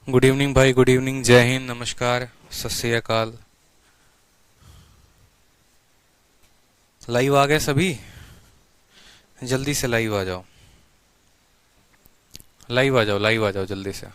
Good evening भाई, good evening, जय हिंद, नमस्कार, सत श्री अकाल। लाइव आ गए सभी? जल्दी से लाइव आ जाओ, लाइव आ जाओ, लाइव आ जाओ जल्दी से।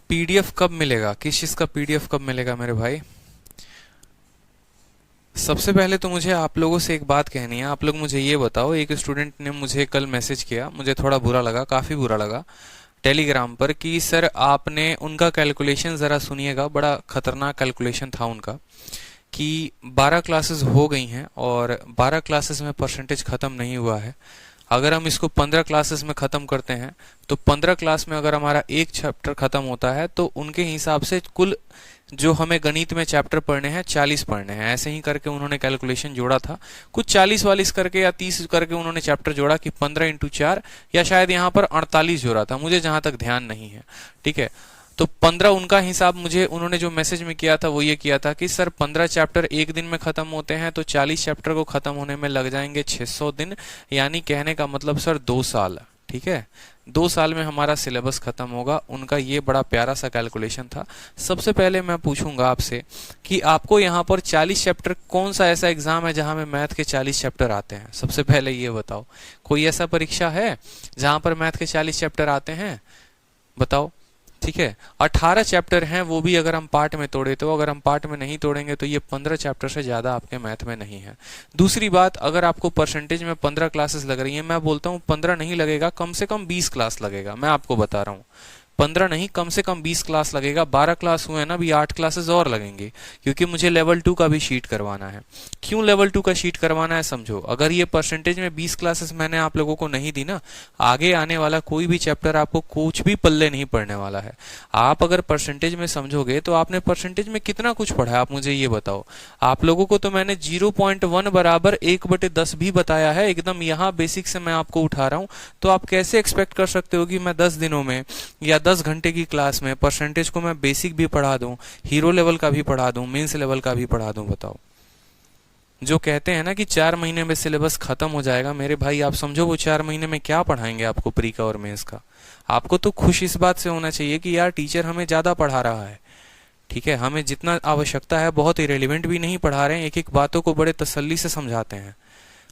पीडीएफ कब मिलेगा? किस चीज का पीडीएफ कब मिलेगा मेरे भाई? सबसे पहले तो मुझे आप लोगों से एक बात कहनी है। आप लोग मुझे ये बताओ, एक स्टूडेंट ने मुझे कल मैसेज किया, मुझे थोड़ा बुरा लगा, काफी बुरा लगा, टेलीग्राम पर, कि सर आपने उनका कैलकुलेशन जरा सुनिएगा, बड़ा खतरनाक कैलकुलेशन था उनका, कि 12 क्लासेस हो गई हैं और 12 क्लासेस में परसेंटेज खत्म नहीं हुआ है। अगर हम इसको 15 क्लासेस में खत्म करते हैं तो 15 क्लास में अगर हमारा एक चैप्टर खत्म होता है तो उनके हिसाब से कुल जो हमें गणित में चैप्टर पढ़ने हैं 40 पढ़ने हैं। ऐसे ही करके उन्होंने कैलकुलेशन जोड़ा था, कुछ 40-40 करके या 30 करके उन्होंने चैप्टर जोड़ा कि 15 × 4, या शायद यहाँ पर 48 जोड़ा था, मुझे जहां तक ध्यान नहीं है। ठीक है, तो 15 उनका हिसाब, मुझे उन्होंने जो मैसेज में किया था वो ये किया था कि सर 15 चैप्टर एक दिन में खत्म होते हैं तो 40 चैप्टर को खत्म होने में लग जाएंगे 600 दिन, यानी कहने का मतलब सर 2 साल। ठीक है, 2 साल में हमारा सिलेबस खत्म होगा। उनका ये बड़ा प्यारा सा कैलकुलेशन था। सबसे पहले मैं पूछूंगा आपसे कि आपको यहाँ पर 40 चैप्टर, कौन सा ऐसा एग्जाम है जहां में मैथ के 40 चैप्टर आते हैं? सबसे पहले ये बताओ, कोई ऐसा परीक्षा है जहां पर मैथ के 40 चैप्टर आते हैं? बताओ। ठीक है, 18 चैप्टर हैं, वो भी अगर हम पार्ट में तोड़े तो, अगर हम पार्ट में नहीं तोड़ेंगे तो ये 15 चैप्टर से ज्यादा आपके मैथ में नहीं है। दूसरी बात, अगर आपको परसेंटेज में 15 क्लासेस लग रही हैं, मैं बोलता हूँ 15 नहीं लगेगा, कम से कम 20 क्लास लगेगा। मैं आपको बता रहा हूँ, 15 नहीं, कम से कम 20 क्लास लगेगा। 12 क्लास हुए ना, अभी 8 क्लासेस और लगेंगे, क्योंकि मुझे लेवल 2 का भी शीट करवाना है। क्यों लेवल 2 का शीट करवाना है समझो। अगर ये परसेंटेज में 20 क्लासेस मैंने आप लोगों को नहीं दी ना, आगे आने वाला कोई भी चैप्टर आपको कुछ भी पल्ले नहीं पड़ने वाला है। आप अगर परसेंटेज में समझोगे तो आपने परसेंटेज में कितना कुछ पढ़ा है, आप मुझे ये बताओ। आप लोगों को तो मैंने 0.1 बराबर 1/10 भी बताया है, एकदम यहाँ बेसिक से मैं आपको उठा रहा हूँ। तो आप कैसे एक्सपेक्ट कर सकते हो कि मैं 10 दिनों में या 10 घंटे की क्लास में परसेंटेज को मैं बेसिक भी पढ़ा दूं, हीरो लेवल का भी पढ़ा दूं, मेंस लेवल का भी पढ़ा दूं? बताओ। जो कहते हैं ना कि 4 महीने में सिलेबस खत्म हो जाएगा, मेरे भाई आप समझो वो 4 महीने में क्या पढ़ाएंगे आपको प्री का और मेंस का। आपको तो खुश इस बात से होना चाहिए कि यार टीचर हमें ज्यादा पढ़ा रहा है। ठीक है, हमें जितना आवश्यकता है, बहुत इरेलीवेंट भी नहीं पढ़ा रहे हैं, एक एक बातों को बड़े तसल्ली से समझाते हैं,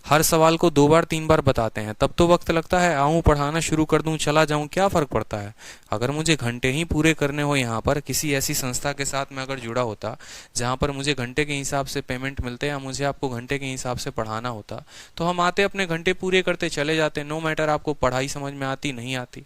हर सवाल को 2 बार 3 बार बताते हैं। तब तो वक्त लगता है, आऊं पढ़ाना शुरू कर दूं चला जाऊं, क्या फर्क पड़ता है। अगर मुझे घंटे ही पूरे करने हो यहाँ पर, किसी ऐसी संस्था के साथ मैं अगर जुड़ा होता जहां पर मुझे घंटे के हिसाब से पेमेंट मिलते या मुझे आपको घंटे के हिसाब से पढ़ाना होता, तो हम आते, अपने घंटे पूरे करते चले जाते, नो मैटर आपको पढ़ाई समझ में आती नहीं आती।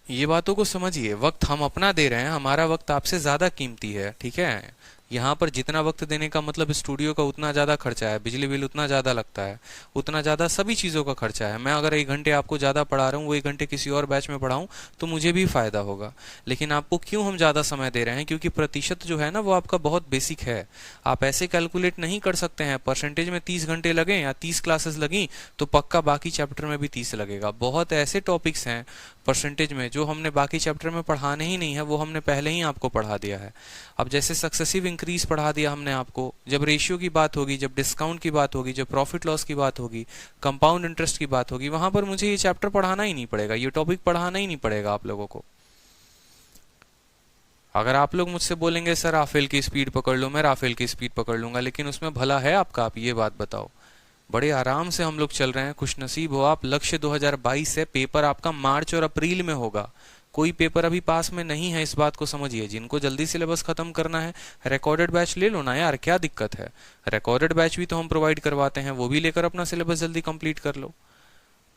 ये बातों को समझिए, वक्त हम अपना दे रहे हैं, हमारा वक्त आपसे ज्यादा कीमती है, ठीक है। यहाँ पर जितना वक्त देने का मतलब स्टूडियो का उतना ज्यादा खर्चा है, बिजली बिल उतना ज्यादा लगता है, उतना ज्यादा सभी चीजों का खर्चा है। मैं अगर 1 घंटे आपको ज्यादा पढ़ा रहा हूँ, वो 1 घंटे किसी और बैच में पढ़ाऊँ तो मुझे भी फायदा होगा। लेकिन आपको क्यों हम ज्यादा समय दे रहे हैं? क्योंकि प्रतिशत जो है ना वो आपका बहुत बेसिक है। आप ऐसे कैलकुलेट नहीं कर सकते हैं परसेंटेज में 30 घंटे लगे या 30 क्लासेस लगी तो पक्का बाकी चैप्टर में भी 30 लगेगा। बहुत ऐसे टॉपिक्स हैं परसेंटेज में जो हमने बाकी चैप्टर में पढ़ाने ही नहीं है, वो हमने पहले ही आपको पढ़ा दिया है। अब जैसे सक्सेसिव इंक्रीज पढ़ा दिया हमने आपको, जब रेशियो की बात होगी, जब डिस्काउंट की बात होगी, जब प्रॉफिट लॉस की बात होगी, कंपाउंड इंटरेस्ट की बात होगी, वहां पर मुझे ये चैप्टर पढ़ाना ही नहीं पड़ेगा, ये टॉपिक पढ़ाना ही नहीं पड़ेगा आप लोगों को। अगर आप लोग मुझसे बोलेंगे सर राफेल की स्पीड पकड़ लो, मैं राफेल की स्पीड पकड़ लूंगा, लेकिन उसमें भला है आपका? आप ये बात बताओ। बड़े आराम से हम लोग चल रहे हैं, खुशनसीब हो आप। लक्ष्य 2022 है, पेपर आपका मार्च और अप्रैल में होगा। कोई पेपर अभी पास में नहीं है, इस बात को समझिए। जिनको जल्दी सिलेबस खत्म करना है, रिकॉर्डेड बैच ले लो ना यार, क्या दिक्कत है? रिकॉर्डेड बैच भी तो हम प्रोवाइड करवाते हैं, वो भी लेकर अपना सिलेबस जल्दी कंप्लीट कर लो।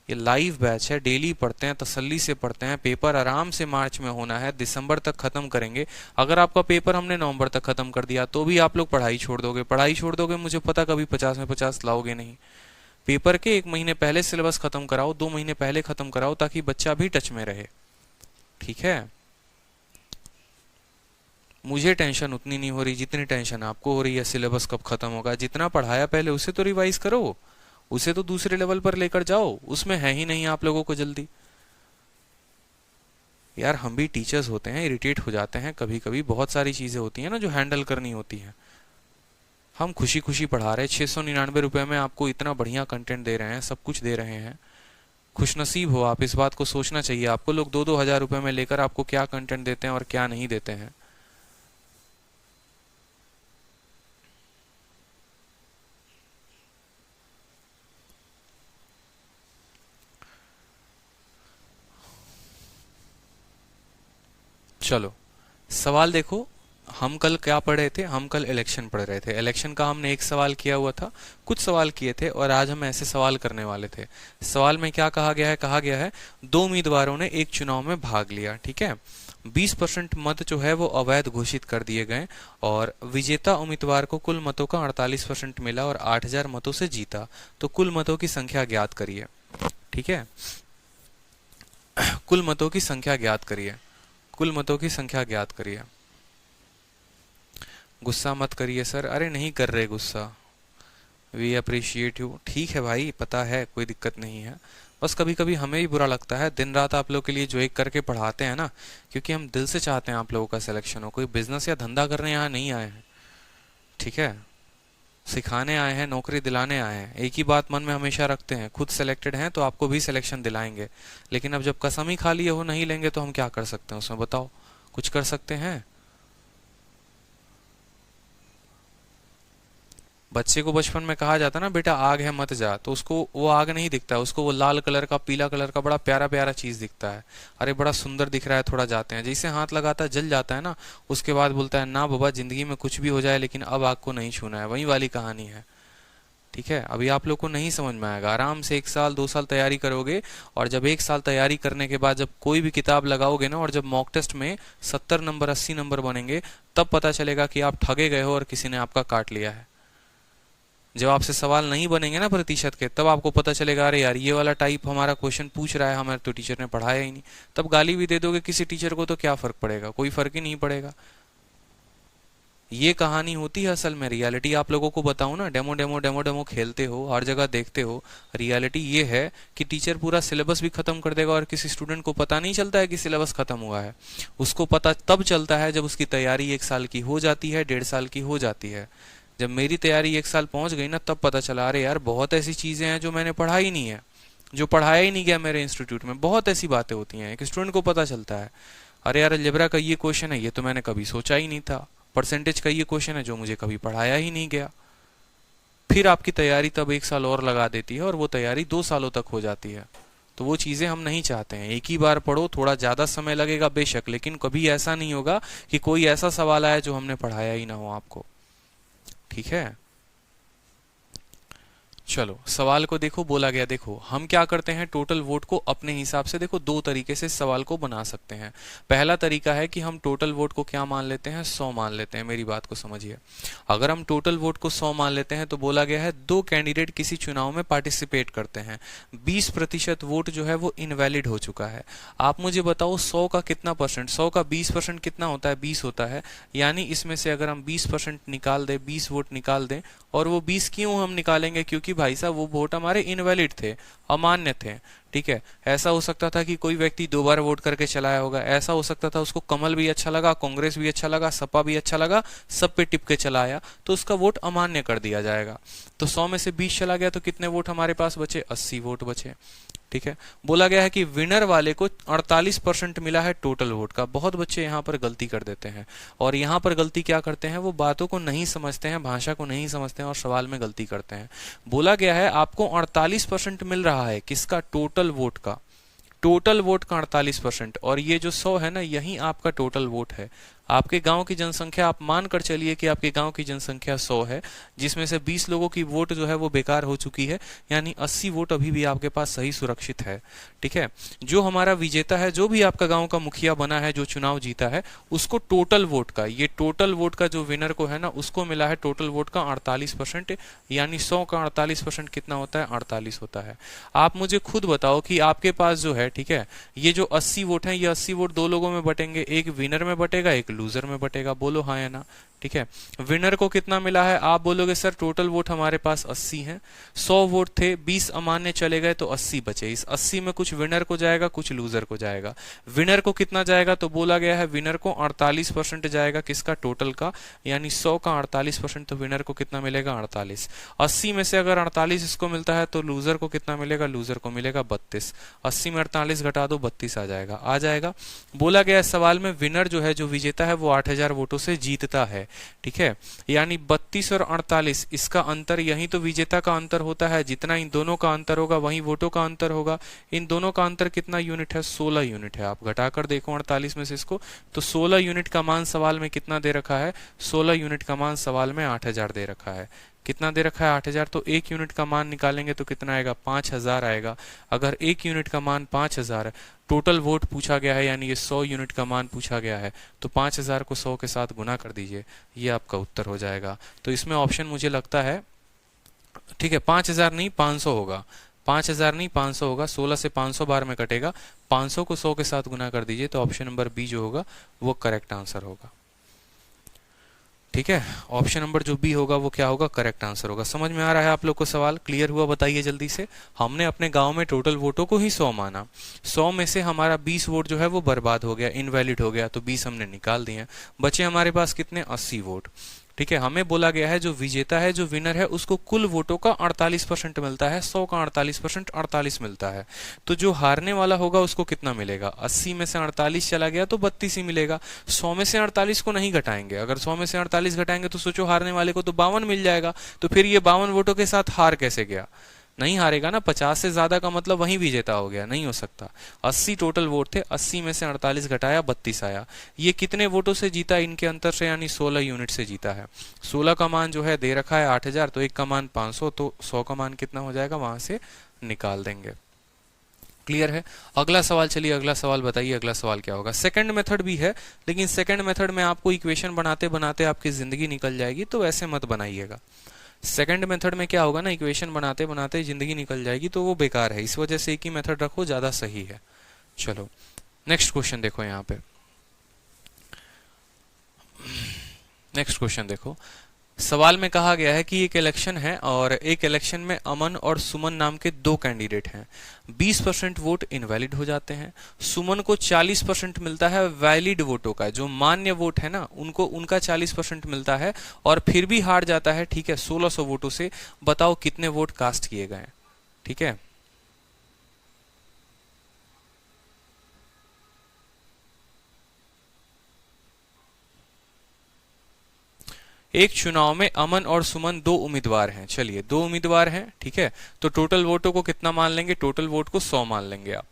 ये लाइव बैच है, डेली पढ़ते हैं, तसल्ली से पढ़ते हैं। पेपर आराम से मार्च में होना है, दिसंबर तक खत्म करेंगे। अगर आपका पेपर हमने नवंबर तक खत्म कर दिया तो भी आप लोग पढ़ाई छोड़ दोगे। पढ़ाई छोड़ दोगे, मुझे पता कभी 50 में 50 लाओगे नहीं। पेपर के 1 महीने पहले सिलेबस खत्म कराओ, 2 महीने पहले खत्म कराओ, ताकि बच्चा भी टच में रहे, ठीक है। मुझे टेंशन उतनी नहीं हो रही जितनी टेंशन आपको हो रही है सिलेबस कब खत्म होगा। जितना पढ़ाया पहले उसे तो रिवाइज करो, उसे तो दूसरे लेवल पर लेकर जाओ, उसमें है ही नहीं आप लोगों को जल्दी। यार हम भी टीचर्स होते हैं, इरिटेट हो जाते हैं कभी कभी, बहुत सारी चीजें होती हैं ना जो हैंडल करनी होती हैं। हम खुशी खुशी पढ़ा रहे, 699 रुपए में आपको इतना बढ़िया कंटेंट दे रहे हैं, सब कुछ दे रहे हैं। खुशनसीब हो आप, इस बात को सोचना चाहिए आपको। लोग 2-2 हजार रुपए में लेकर आपको क्या कंटेंट देते हैं और क्या नहीं देते हैं। चलो सवाल देखो, हम कल क्या पढ़ रहे थे? हम कल इलेक्शन पढ़ रहे थे। इलेक्शन का हमने एक सवाल किया हुआ था, कुछ सवाल किए थे, और आज हम ऐसे सवाल करने वाले थे। सवाल में क्या कहा गया है? कहा गया है 2 उम्मीदवारों ने एक चुनाव में भाग लिया, ठीक है। 20% मत जो है वो अवैध घोषित कर दिए गए, और विजेता उम्मीदवार को कुल मतों का 48% मिला और 8000 मतों से जीता। तो कुल मतों की संख्या ज्ञात करिए, ठीक है। कुल मतों की संख्या ज्ञात करिए, कुल मतों की संख्या ज्ञात करिए। गुस्सा मत करिए सर। अरे नहीं कर रहे गुस्सा, वी अप्रिशिएट यू। ठीक है भाई, पता है, कोई दिक्कत नहीं है। बस कभी कभी हमें भी बुरा लगता है, दिन रात आप लोग के लिए जो एक करके पढ़ाते हैं ना, क्योंकि हम दिल से चाहते हैं आप लोगों का सिलेक्शन हो। कोई बिजनेस या धंधा करने यहाँ नहीं आए हैं, ठीक है। सिखाने आए हैं, नौकरी दिलाने आए हैं। एक ही बात मन में हमेशा रखते हैं, खुद सेलेक्टेड हैं तो आपको भी सिलेक्शन दिलाएंगे। लेकिन अब जब कसम ही खा लिए हो नहीं लेंगे तो हम क्या कर सकते हैं उसमें? बताओ, कुछ कर सकते हैं? बच्चे को बचपन में कहा जाता ना, बेटा आग है मत जा, तो उसको वो आग नहीं दिखता है, उसको वो लाल कलर का, पीला कलर का बड़ा प्यारा प्यारा चीज दिखता है। अरे बड़ा सुंदर दिख रहा है, थोड़ा जाते हैं, जैसे हाथ लगाता है जल जाता है ना, उसके बाद बोलता है ना बाबा जिंदगी में कुछ भी हो जाए लेकिन अब आग को नहीं छूना है। वही वाली कहानी है, ठीक है। अभी आप लोग को नहीं समझ में आएगा, आराम से 1 साल 2 साल तैयारी करोगे, और जब 1 साल तैयारी करने के बाद जब कोई भी किताब लगाओगे ना, और जब मॉक टेस्ट में 70 नंबर 80 नंबर बनेंगे, तब पता चलेगा कि आप ठगे गए हो और किसी ने आपका काट लिया है। जब आपसे सवाल नहीं बनेंगे ना प्रतिशत के, तब आपको पता चलेगा अरे यार ये वाला टाइप हमारा क्वेश्चन पूछ रहा है, हमारे तो टीचर ने पढ़ाया ही नहीं। तब गाली भी दे दोगे किसी टीचर को तो क्या फर्क पड़ेगा? कोई फर्क ही नहीं पड़ेगा। ये कहानी होती है असल में। रियलिटी आप लोगों को बताऊं ना, डेमो डेमो डेमो डेमो खेलते हो, हर जगह देखते हो। रियलिटी ये है कि टीचर पूरा सिलेबस भी खत्म कर देगा और किसी स्टूडेंट को पता नहीं चलता है कि सिलेबस खत्म हुआ है। उसको पता तब चलता है जब उसकी तैयारी 1 साल की हो जाती है, 1.5 साल की हो जाती है। जब मेरी तैयारी 1 साल पहुंच गई ना, तब पता चला अरे यार बहुत ऐसी चीजें हैं जो मैंने पढ़ा ही नहीं है, जो पढ़ाया ही नहीं गया मेरे इंस्टीट्यूट में। बहुत ऐसी बातें होती हैं, एक स्टूडेंट को पता चलता है अरे यार अलजेब्रा का ये क्वेश्चन है, ये तो मैंने कभी सोचा ही नहीं था। परसेंटेज का ये क्वेश्चन है जो मुझे कभी पढ़ाया ही नहीं गया। फिर आपकी तैयारी तब 1 साल और लगा देती है और वो तैयारी 2 सालों तक हो जाती है। तो वो चीजें हम नहीं चाहते हैं। एक ही बार पढ़ो, थोड़ा ज्यादा समय लगेगा बेशक, लेकिन कभी ऐसा नहीं होगा कि कोई ऐसा सवाल आए जो हमने पढ़ाया ही ना हो आपको, ठीक है। चलो सवाल को देखो, बोला गया देखो हम क्या करते हैं, टोटल वोट को अपने हिसाब से देखो दो तरीके से सवाल को बना सकते हैं। पहला तरीका है कि हम टोटल वोट को क्या मान लेते हैं, 100 मान लेते हैं। मेरी बात को समझिए, अगर हम टोटल वोट को 100 मान लेते हैं तो बोला गया है दो कैंडिडेट किसी चुनाव में पार्टिसिपेट करते हैं, 20% वोट जो है वो इनवैलिड हो चुका है। आप मुझे बताओ 100 का कितना परसेंट, 100 का 20% कितना होता है, 20 होता है। यानी इसमें से अगर हम 20% निकाल दें, 20 वोट निकाल दें, और वो 20 क्यों हम निकालेंगे, क्योंकि भाई साहब वो वोट हमारे इनवैलिड थे, अमान्य थे। ठीक है, ऐसा हो सकता था कि कोई व्यक्ति 2 बार वोट करके चलाया होगा, ऐसा हो सकता था उसको कमल भी अच्छा लगा, कांग्रेस भी अच्छा लगा, सपा भी अच्छा लगा, सब पे टिप के चलाया, तो उसका वोट अमान्य कर दिया जाएगा। तो 100 में से 20 चला गया तो कितने वोट हमारे पास बचे, 80 वोट बचे। ठीक है, बोला गया है कि विनर वाले को 48% मिला है टोटल वोट का। बहुत बच्चे यहाँ पर गलती कर देते हैं, और यहाँ पर गलती क्या करते हैं, वो बातों को नहीं समझते हैं, भाषा को नहीं समझते हैं और सवाल में गलती करते हैं। बोला गया है आपको 48% मिल रहा है, किसका, टोटल वोट का, टोटल वोट का 48%। और ये जो 100 है ना, यही आपका टोटल वोट है। आपके गांव की जनसंख्या, आप मान कर चलिए कि आपके गांव की जनसंख्या 100 है, जिसमें से 20 लोगों की वोट जो है वो बेकार हो चुकी है, यानी 80 वोट अभी भी आपके पास सही सुरक्षित है। ठीक है, जो हमारा विजेता है, जो भी आपका गांव का मुखिया बना है, जो चुनाव जीता है, उसको टोटल वोट का, ये टोटल वोट का जो विनर को है ना, उसको मिला है टोटल वोट का 48%। यानी 100 का 48% कितना होता है, 48 होता है। आप मुझे खुद बताओ कि आपके पास जो है, ठीक है, ये जो 80 वोट है, ये 80 वोट दो लोगों में बटेंगे, एक विनर में बटेगा, एक लूजर में बटेगा। बोलो हाँ या ना। ठीक है, विनर को कितना मिला है, आप बोलोगे सर टोटल वोट हमारे पास 80 हैं, 100 वोट थे, 20 अमान्य चले गए तो 80 बचे। इस 80 में कुछ विनर को जाएगा, कुछ लूजर को जाएगा। विनर को कितना जाएगा, तो बोला गया है विनर को 48% जाएगा, किसका, टोटल का। यानी 100 का 48%, तो विनर को कितना मिलेगा, 48। 80 में से अगर 48 इसको मिलता है तो लूजर को कितना मिलेगा, लूजर को मिलेगा 32। 80 में 48 घटा दो, 32 आ जाएगा, आ जाएगा। बोला गया सवाल में विनर जो है, जो विजेता है, वो 8000 वोटों से जीतता है। ठीक है, यानी 32 और 48, इसका अंतर, यही तो विजेता का अंतर होता है। जितना इन दोनों का अंतर होगा वही वोटों का अंतर होगा। इन दोनों का अंतर कितना यूनिट है, 16 यूनिट है। आप घटाकर देखो 48 में से इसको, तो 16 यूनिट का मान सवाल में कितना दे रखा है, 16 यूनिट का मान सवाल में 8000 दे रखा है। कितना दे रखा है, 8000। तो एक यूनिट का मान निकालेंगे तो कितना आएगा, 5000 आएगा। अगर एक यूनिट का मान 5000 है, टोटल वोट पूछा गया है, यानी ये 100 यूनिट का मान पूछा गया है, तो 5000 को 100 के साथ गुना कर दीजिए, ये आपका उत्तर हो जाएगा। तो इसमें ऑप्शन मुझे लगता है, ठीक है, 5000 नहीं 500 होगा, 5000 नहीं 500 होगा। 16 से 500 बार में कटेगा, 500 को 100 के साथ गुना कर दीजिए, तो ऑप्शन नंबर बी जो होगा वो करेक्ट आंसर होगा। ठीक है, ऑप्शन नंबर जो बी होगा वो क्या होगा, करेक्ट आंसर होगा। समझ में आ रहा है आप लोग को, सवाल क्लियर हुआ, बताइए जल्दी से। हमने अपने गांव में टोटल वोटों को ही 100 माना, 100 में से हमारा 20 वोट जो है वो बर्बाद हो गया, इनवैलिड हो गया, तो 20 हमने निकाल दिए, बचे हमारे पास कितने, 80 वोट। ठीक है, हमें बोला गया है जो विजेता है, जो विनर है, उसको कुल वोटों का 48% मिलता है, 100 का 48%, 48 मिलता है। तो जो हारने वाला होगा उसको कितना मिलेगा, 80 में से 48 चला गया तो 32 ही मिलेगा। 100 में से 48 को नहीं घटाएंगे, अगर 100 में से 48 घटाएंगे तो सोचो हारने वाले को तो 52 मिल जाएगा। तो फिर ये 52 वोटों के साथ हार कैसे गया, नहीं हारेगा ना, 50 से ज्यादा का मतलब वहीं विजेता हो गया, नहीं हो सकता। 80 टोटल वोट थे, 80 में से 48 घटाया, 32 आया। ये कितने वोटों से जीता, इनके अंतर से, यानी 16 यूनिट से जीता है। 16 का मान जो है दे रखा है 8000, तो एक का मान 500, तो 100 का मान कितना हो जाएगा, वहां से निकाल देंगे। क्लियर है। अगला सवाल, चलिए अगला सवाल बताइए, अगला सवाल क्या होगा। सेकंड मेथड भी है, लेकिन सेकंड मेथड में आपको इक्वेशन बनाते बनाते आपकी जिंदगी निकल जाएगी, तो ऐसे मत बनाइएगा। सेकंड मेथड में क्या होगा ना, इक्वेशन बनाते बनाते जिंदगी निकल जाएगी, तो वो बेकार है। इस वजह से एक ही मेथड रखो, ज्यादा सही है। चलो नेक्स्ट क्वेश्चन देखो, यहाँ पे नेक्स्ट क्वेश्चन देखो। सवाल में कहा गया है कि एक इलेक्शन है और एक इलेक्शन में अमन और सुमन नाम के दो कैंडिडेट हैं। 20% वोट इनवैलिड हो जाते हैं। सुमन को 40% मिलता है वैलिड वोटों का, जो मान्य वोट है ना, उनको उनका 40% मिलता है, और फिर भी हार जाता है। ठीक है, 1600 वोटों से। बताओ कितने वोट कास्ट किए गए। ठीक है, एक चुनाव में अमन और सुमन दो उम्मीदवार हैं। चलिए दो उम्मीदवार हैं, ठीक है, तो टोटल वोटों को कितना मान लेंगे, टोटल वोट को 100 मान लेंगे आप।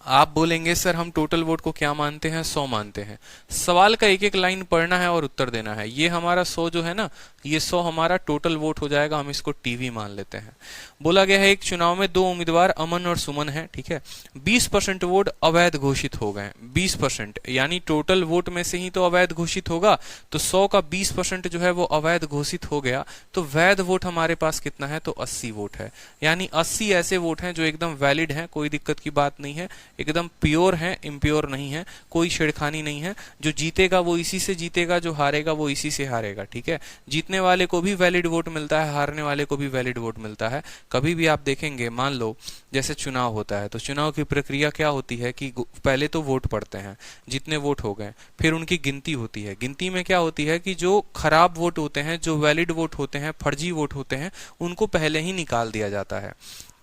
आप बोलेंगे सर हम टोटल वोट को क्या मानते हैं, 100 मानते हैं। सवाल का एक एक लाइन पढ़ना है और उत्तर देना है। ये हमारा 100 जो है ना, ये 100 हमारा टोटल वोट हो जाएगा, हम इसको टीवी मान लेते हैं। बोला गया है एक चुनाव में 2 उम्मीदवार अमन और सुमन है, ठीक है। 20% वोट अवैध घोषित हो गए, 20%, यानी टोटल वोट में से ही तो अवैध घोषित होगा, तो 100 का 20% जो है वो अवैध घोषित हो गया, तो वैध वोट हमारे पास कितना है, तो 80 वोट है। यानी 80 ऐसे वोट हैं जो एकदम वैलिड हैं, कोई दिक्कत की बात नहीं है, एकदम प्योर है, इम्प्योर नहीं है, कोई छेड़खानी नहीं है। जो जीतेगा वो इसी से जीतेगा, जो हारेगा वो इसी से हारेगा, ठीक है। जीतने वाले को भी वैलिड वोट मिलता है, हारने वाले को भी वैलिड वोट मिलता है। कभी भी आप देखेंगे, मान लो जैसे चुनाव होता है, तो चुनाव की प्रक्रिया क्या होती है कि पहले तो वोट पड़ते हैं, जितने वोट हो गए, फिर उनकी गिनती होती है। गिनती में क्या होती है कि जो खराब वोट होते हैं, जो वैलिड वोट होते हैं, फर्जी वोट होते हैं, उनको पहले ही निकाल दिया जाता है।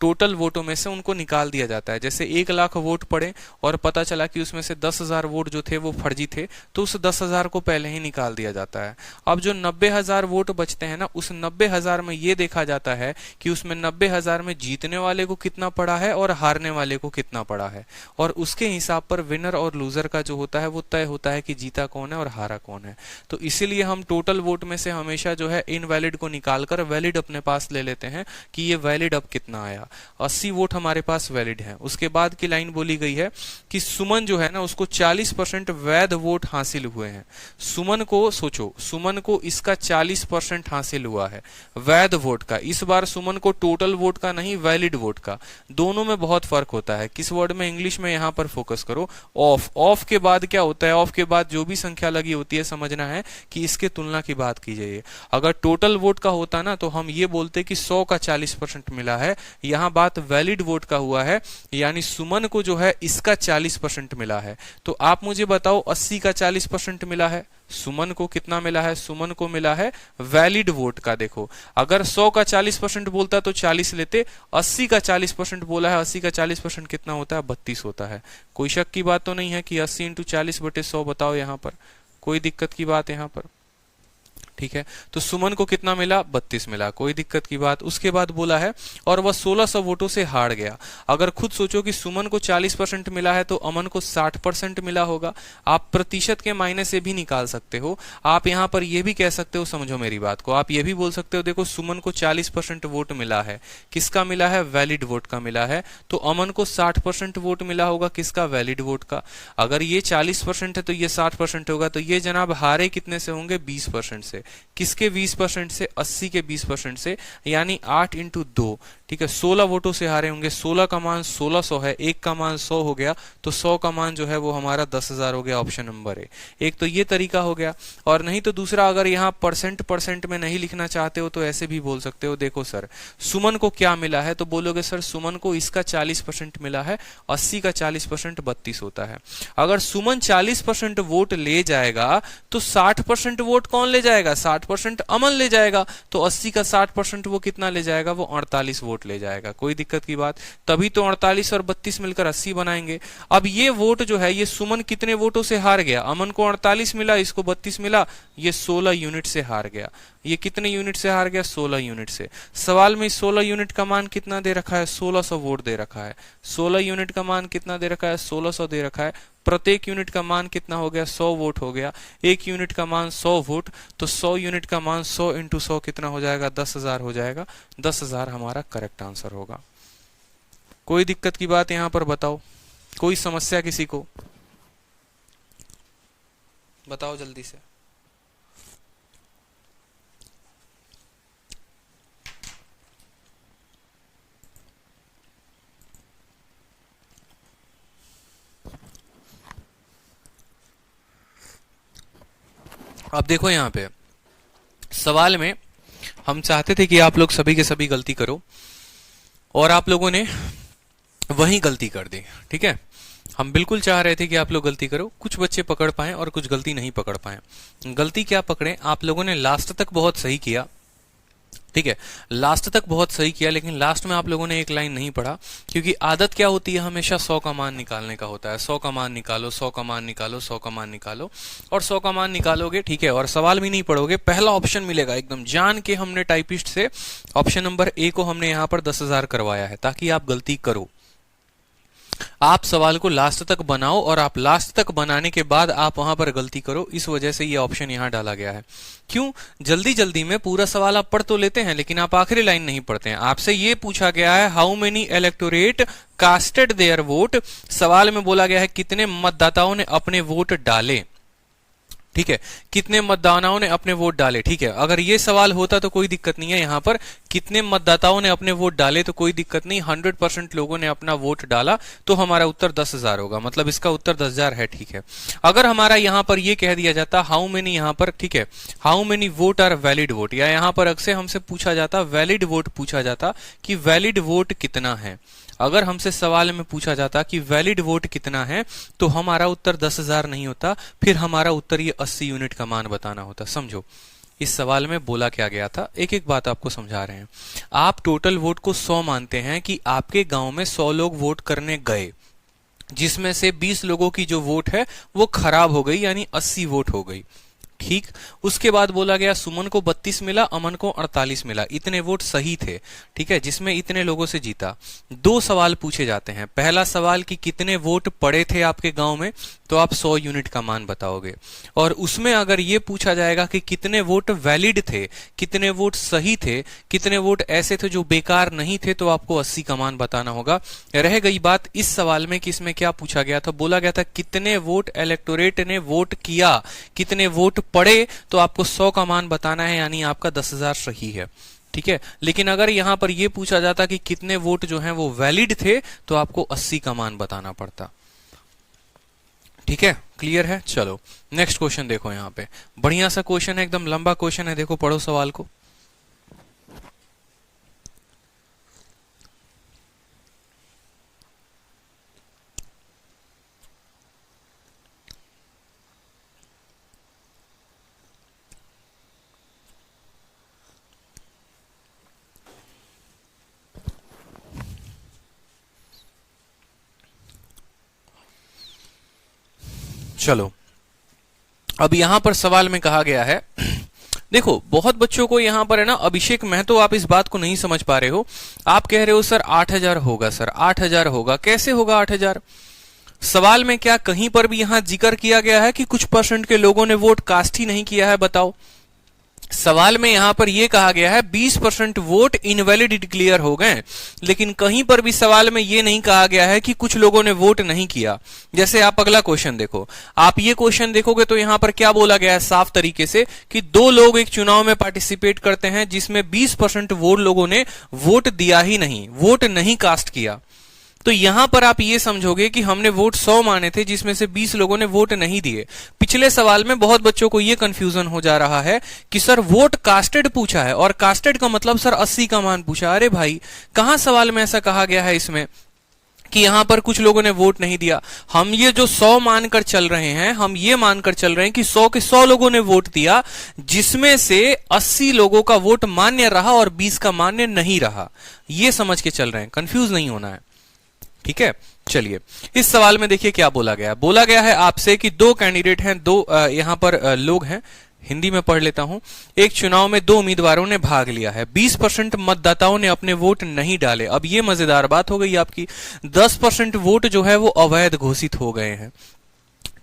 टोटल वोटों में से उनको निकाल दिया जाता है। जैसे 1 लाख वोट पड़े और पता चला कि उसमें से 10,000 वोट जो थे वो फर्जी थे, तो उस 10,000 को पहले ही निकाल दिया जाता है। अब जो 90,000 वोट बचते हैं ना, उस 90,000 में ये देखा जाता है कि उसमें 90,000 में जीतने वाले को कितना पड़ा है और हारने वाले को कितना पड़ा है, और उसके हिसाब पर विनर और लूजर का जो होता है वो तय होता है कि जीता कौन है और हारा कौन है। तो इसीलिए हम टोटल वोट में से हमेशा जो है इनवैलिड को निकालकर वैलिड अपने पास ले लेते हैं कि ये वैलिड अब कितना आया। 80 वोट हमारे पास वैलिड है। उसके बाद की लाइन बोली गई है कि सुमन जो है ना, उसको 40% वैध वोट हासिल हुए हैं। सुमन को सोचो, सुमन को इसका 40% हासिल हुआ है वैध वोट का। इस बार सुमन को टोटल वोट का नहीं, वैलिड वोट का। दोनों में बहुत फर्क होता है। किस वर्ड में, इंग्लिश में यहां पर फोकस करो, ऑफ। ऑफ के बाद क्या होता है, ऑफ के बाद जो भी संख्या लगी होती है, समझना है कि इसके तुलना की बात की जाइए। अगर टोटल वोट का होता ना, तो हम ये बोलते कि 100 का 40% मिला है। यहां बात वैलिड वोट का हुआ है, यानी सुमन को जो है इसका 40% मिला है। तो आप मुझे बताओ 80 का 40% मिला है, सुमन को कितना मिला है, सुमन को मिला है वैलिड वोट का। देखो, अगर 100 का 40% बोलता तो 40 लेते, 80 का 40% बोला है, 80 का 40% कितना होता है, 32 होता है। कोई शक की बात तो नहीं है कि 80 × 40/100 बताओ, यहां पर कोई दिक्कत की बात यहां पर, ठीक है। तो सुमन को कितना मिला, 32 मिला, कोई दिक्कत की बात। उसके बाद बोला है और वह 1600 वोटों से हार गया। अगर खुद सोचो कि सुमन को 40% मिला है तो अमन को 60% मिला होगा। आप प्रतिशत के मायने से भी निकाल सकते हो। आप यहां पर यह भी कह सकते हो, समझो मेरी बात को, आप ये भी बोल सकते हो, देखो सुमन को 40% वोट मिला है, किसका मिला है, वैलिड वोट का मिला है। तो अमन को 60% वोट मिला होगा, किसका, वैलिड वोट का। अगर ये 40% है तो ये 60% होगा, तो ये जनाब हारे कितने से होंगे, 20% से। किसके 20% से, 80 के 20% से, यानी 8 × 2, ठीक है। 16 वोटों से हारे होंगे। 16 का मान 1600 है, 1 का मान 100 हो गया, तो 100 का मान जो है वो हमारा 10,000 हो गया। Option number A. एक तो ये तरीका हो गया, और नहीं तो दूसरा, अगर यहाँ परसेंट में नहीं लिखना चाहते हो तो ऐसे भी बोल सकते हो, देखो सर सुमन को क्या मिला है, तो बोलोगे सर सुमन को इसका 40% मिला है, 80 का 40% 32 होता है। अगर सुमन 40% वोट ले जाएगा तो 60% वोट कौन ले जाएगा, 60% अमन ले जाएगा। तो 80 का 60% वो कितना ले जाएगा, वो 48 वोट ले जाएगा। कोई दिक्कत की बात, तभी तो 48 और 32 मिलकर 80 बनाएंगे। अब ये वोट जो है, ये सुमन कितने वोटों से हार गया, अमन को 48 मिला, इसको 32 मिला, ये 16 यूनिट से हार गया। ये कितने यूनिट से हार गया, 16 यूनिट से। सवाल में 16 यूनिट का मान कितना दे रखा है, 1600 वोट दे रखा है। 16 यूनिट का मान कितना दे रखा है, 1600 दे रखा है। प्रत्येक यूनिट का मान कितना हो गया, 100 वोट हो गया। एक यूनिट का मान 100 वोट, तो 100 यूनिट का मान 100 × 100 कितना हो जाएगा, 10,000 हो जाएगा। 10,000 हमारा करेक्ट आंसर होगा। कोई दिक्कत की बात यहां पर बताओ, कोई समस्या किसी को, बताओ जल्दी से। अब देखो यहाँ पे सवाल में हम चाहते थे कि आप लोग सभी के सभी गलती करो, और आप लोगों ने वही गलती कर दी, ठीक है। हम बिल्कुल चाह रहे थे कि आप लोग गलती करो। कुछ बच्चे पकड़ पाए और कुछ गलती नहीं पकड़ पाए। गलती क्या पकड़े, आप लोगों ने लास्ट तक बहुत सही किया, ठीक है, लास्ट तक बहुत सही किया, लेकिन लास्ट में आप लोगों ने एक लाइन नहीं पढ़ा। क्योंकि आदत क्या होती है, हमेशा 100 का मान निकालने का होता है। 100 का मान निकालो, 100 का मान निकालो, 100 का मान निकालो, और 100 का मान निकालोगे, ठीक है, और सवाल भी नहीं पढ़ोगे, पहला ऑप्शन मिलेगा एकदम जान के। हमने टाइपिस्ट से ऑप्शन नंबर ए को हमने यहां पर 10,000 करवाया है ताकि आप गलती करो। आप सवाल को लास्ट तक बनाओ और आप लास्ट तक बनाने के बाद आप वहां पर गलती करो, इस वजह से ये ऑप्शन यहां डाला गया है। क्यों? जल्दी जल्दी में पूरा सवाल आप पढ़ तो लेते हैं लेकिन आप आखिरी लाइन नहीं पढ़ते हैं। आपसे ये पूछा गया है how many electorate casted their vote, सवाल में बोला गया है कितने मतदाताओं ने अपने वोट डाले, ठीक है, कितने मतदाताओं ने अपने वोट डाले, ठीक है। अगर ये सवाल होता तो कोई दिक्कत नहीं है, यहां पर कितने मतदाताओं ने अपने वोट डाले तो कोई दिक्कत नहीं, 100% लोगों ने अपना वोट डाला तो हमारा उत्तर 10,000 होगा, मतलब इसका उत्तर 10,000 है, ठीक है। अगर हमारा यहां पर ये कह दिया जाता हाउ मेनी, यहां पर ठीक है, how many vote are valid vote, या यहां पर अक्सर हमसे पूछा जाता वैलिड वोट, पूछा जाता कि वैलिड वोट कितना है। अगर हमसे सवाल में पूछा जाता कि वैलिड वोट कितना है तो हमारा उत्तर 10,000 नहीं होता, फिर हमारा उत्तर ये 80 यूनिट का मान बताना होता। समझो इस सवाल में बोला क्या गया था, एक एक बात आपको समझा रहे हैं। आप टोटल वोट को 100 मानते हैं कि आपके गांव में 100 लोग वोट करने गए, जिसमें से 20 लोगों की जो वोट है वो खराब हो गई, यानी 80 वोट हो गई, ठीक। उसके बाद बोला गया सुमन को 32 मिला, अमन को 48 मिला, इतने वोट सही थे, ठीक है, जिसमें इतने लोगों से जीता। दो सवाल पूछे जाते हैं, पहला सवाल कि कितने वोट पड़े थे आपके गांव में, तो आप 100 यूनिट का मान बताओगे, और उसमें अगर ये पूछा जाएगा कि कितने वोट वैलिड थे, कितने वोट सही थे, कितने वोट ऐसे थे जो बेकार नहीं थे, तो आपको 80 का मान बताना होगा। रह गई बात इस सवाल में कि इसमें क्या पूछा गया था, बोला गया था कितने वोट इलेक्टोरेट ने वोट किया, कितने वोट पड़े, तो आपको 100 का मान बताना है, यानी आपका 10,000 सही है, ठीक है। लेकिन अगर यहां पर यह पूछा जाता कि कितने वोट जो हैं वो वैलिड थे, तो आपको 80 का मान बताना पड़ता, ठीक है। क्लियर है? चलो नेक्स्ट क्वेश्चन देखो, यहां पे बढ़िया सा क्वेश्चन है, एकदम लंबा क्वेश्चन है, देखो पढ़ो सवाल को। चलो अब यहां पर सवाल में कहा गया है देखो बहुत बच्चों को यहां पर है ना, अभिषेक महतो आप इस बात को नहीं समझ पा रहे हो। आप कह रहे हो सर 8,000 होगा, सर 8,000 होगा, कैसे होगा 8,000? सवाल में क्या कहीं पर भी यहां जिक्र किया गया है कि कुछ परसेंट के लोगों ने वोट कास्ट ही नहीं किया है? बताओ। सवाल में यहां पर यह कहा गया है 20% वोट इनवैलिड डिक्लेयर हो गए, लेकिन कहीं पर भी सवाल में यह नहीं कहा गया है कि कुछ लोगों ने वोट नहीं किया। जैसे आप अगला क्वेश्चन देखो, आप ये क्वेश्चन देखोगे तो यहां पर क्या बोला गया है साफ तरीके से कि दो लोग एक चुनाव में पार्टिसिपेट करते हैं जिसमें 20% वोट लोगों ने वोट दिया ही नहीं, वोट नहीं कास्ट किया। तो यहां पर आप ये समझोगे कि हमने वोट 100 माने थे जिसमें से 20 लोगों ने वोट नहीं दिए। पिछले सवाल में बहुत बच्चों को ये कंफ्यूजन हो जा रहा है कि सर वोट कास्टेड पूछा है और कास्टेड का मतलब सर 80 का मान पूछा। अरे भाई कहां सवाल में ऐसा कहा गया है इसमें कि यहां पर कुछ लोगों ने वोट नहीं दिया। हम ये जो 100 मानकर चल रहे हैं, हम ये मानकर चल रहे हैं कि 100 के 100 लोगों ने वोट दिया, जिसमें से 80 लोगों का वोट मान्य रहा और 20 का मान्य नहीं रहा। ये समझ के चल रहे हैं, कंफ्यूज नहीं होना है, ठीक है। चलिए इस सवाल में देखिए क्या बोला गया है। बोला गया है आपसे कि दो कैंडिडेट हैं, दो यहां पर लोग हैं, हिंदी में पढ़ लेता हूं। एक चुनाव में दो उम्मीदवारों ने भाग लिया है, 20% मतदाताओं ने अपने वोट नहीं डाले। अब ये मजेदार बात हो गई आपकी, 10% वोट जो है वो अवैध घोषित हो गए हैं,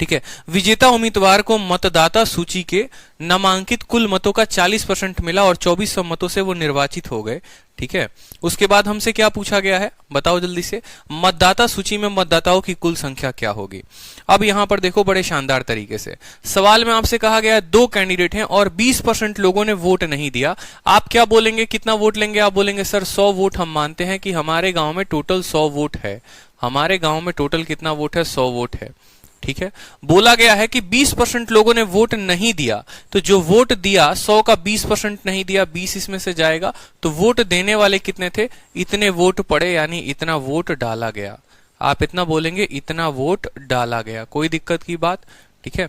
ठीक है। विजेता उम्मीदवार को मतदाता सूची के नामांकित कुल मतों का 40% मिला और 2400 मतों से वो निर्वाचित हो गए, ठीक है। उसके बाद हमसे क्या पूछा गया है बताओ जल्दी से, मतदाता सूची में मतदाताओं की कुल संख्या क्या होगी। अब यहां पर देखो बड़े शानदार तरीके से सवाल में आपसे कहा गया है दो कैंडिडेट हैं और 20% लोगों ने वोट नहीं दिया। आप क्या बोलेंगे, कितना वोट लेंगे? आप बोलेंगे सर 100 वोट हम मानते हैं कि हमारे गांव में टोटल 100 वोट है। हमारे गांव में टोटल कितना वोट है? 100 वोट है, ठीक है। बोला गया है कि 20% लोगों ने वोट नहीं दिया, तो जो वोट दिया 100 का 20% नहीं दिया, 20 इसमें से जाएगा, तो वोट देने वाले कितने थे? इतने वोट पड़े, यानी इतना वोट डाला गया। आप इतना बोलेंगे, इतना वोट डाला गया, कोई दिक्कत की बात, ठीक है,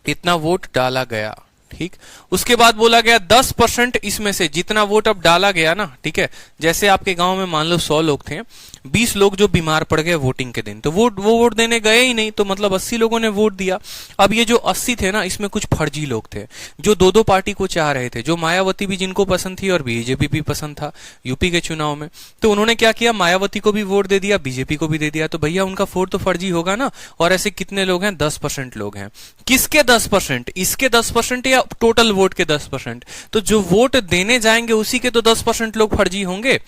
इतना वोट डाला गया, ठीक। उसके बाद बोला गया 10% इसमें से जितना वोट अब डाला गया ना, ठीक है, जैसे आपके गांव में मान लो 100 लोग थे, 20 लोग जो बीमार पड़ गए वोटिंग के दिन, तो वो वोट देने गए ही नहीं, तो मतलब 80 लोगों ने वोट दिया। अब ये जो 80 थे ना, इसमें कुछ फर्जी लोग थे जो दो दो पार्टी को चाह रहे थे, जो मायावती भी जिनको पसंद थी और बीजेपी भी पसंद था यूपी के चुनाव में। तो उन्होंने क्या किया, मायावती को भी वोट दे दिया, बीजेपी को भी दे दिया। तो भैया उनका वोट तो फर्जी होगा ना। और ऐसे कितने लोग हैं, 10% लोग हैं। किसके 10%? इसके 10% या टोटल वोट के 10%? तो जो वोट देने जाएंगे उसी के तो 10% लोग फर्जी होंगे।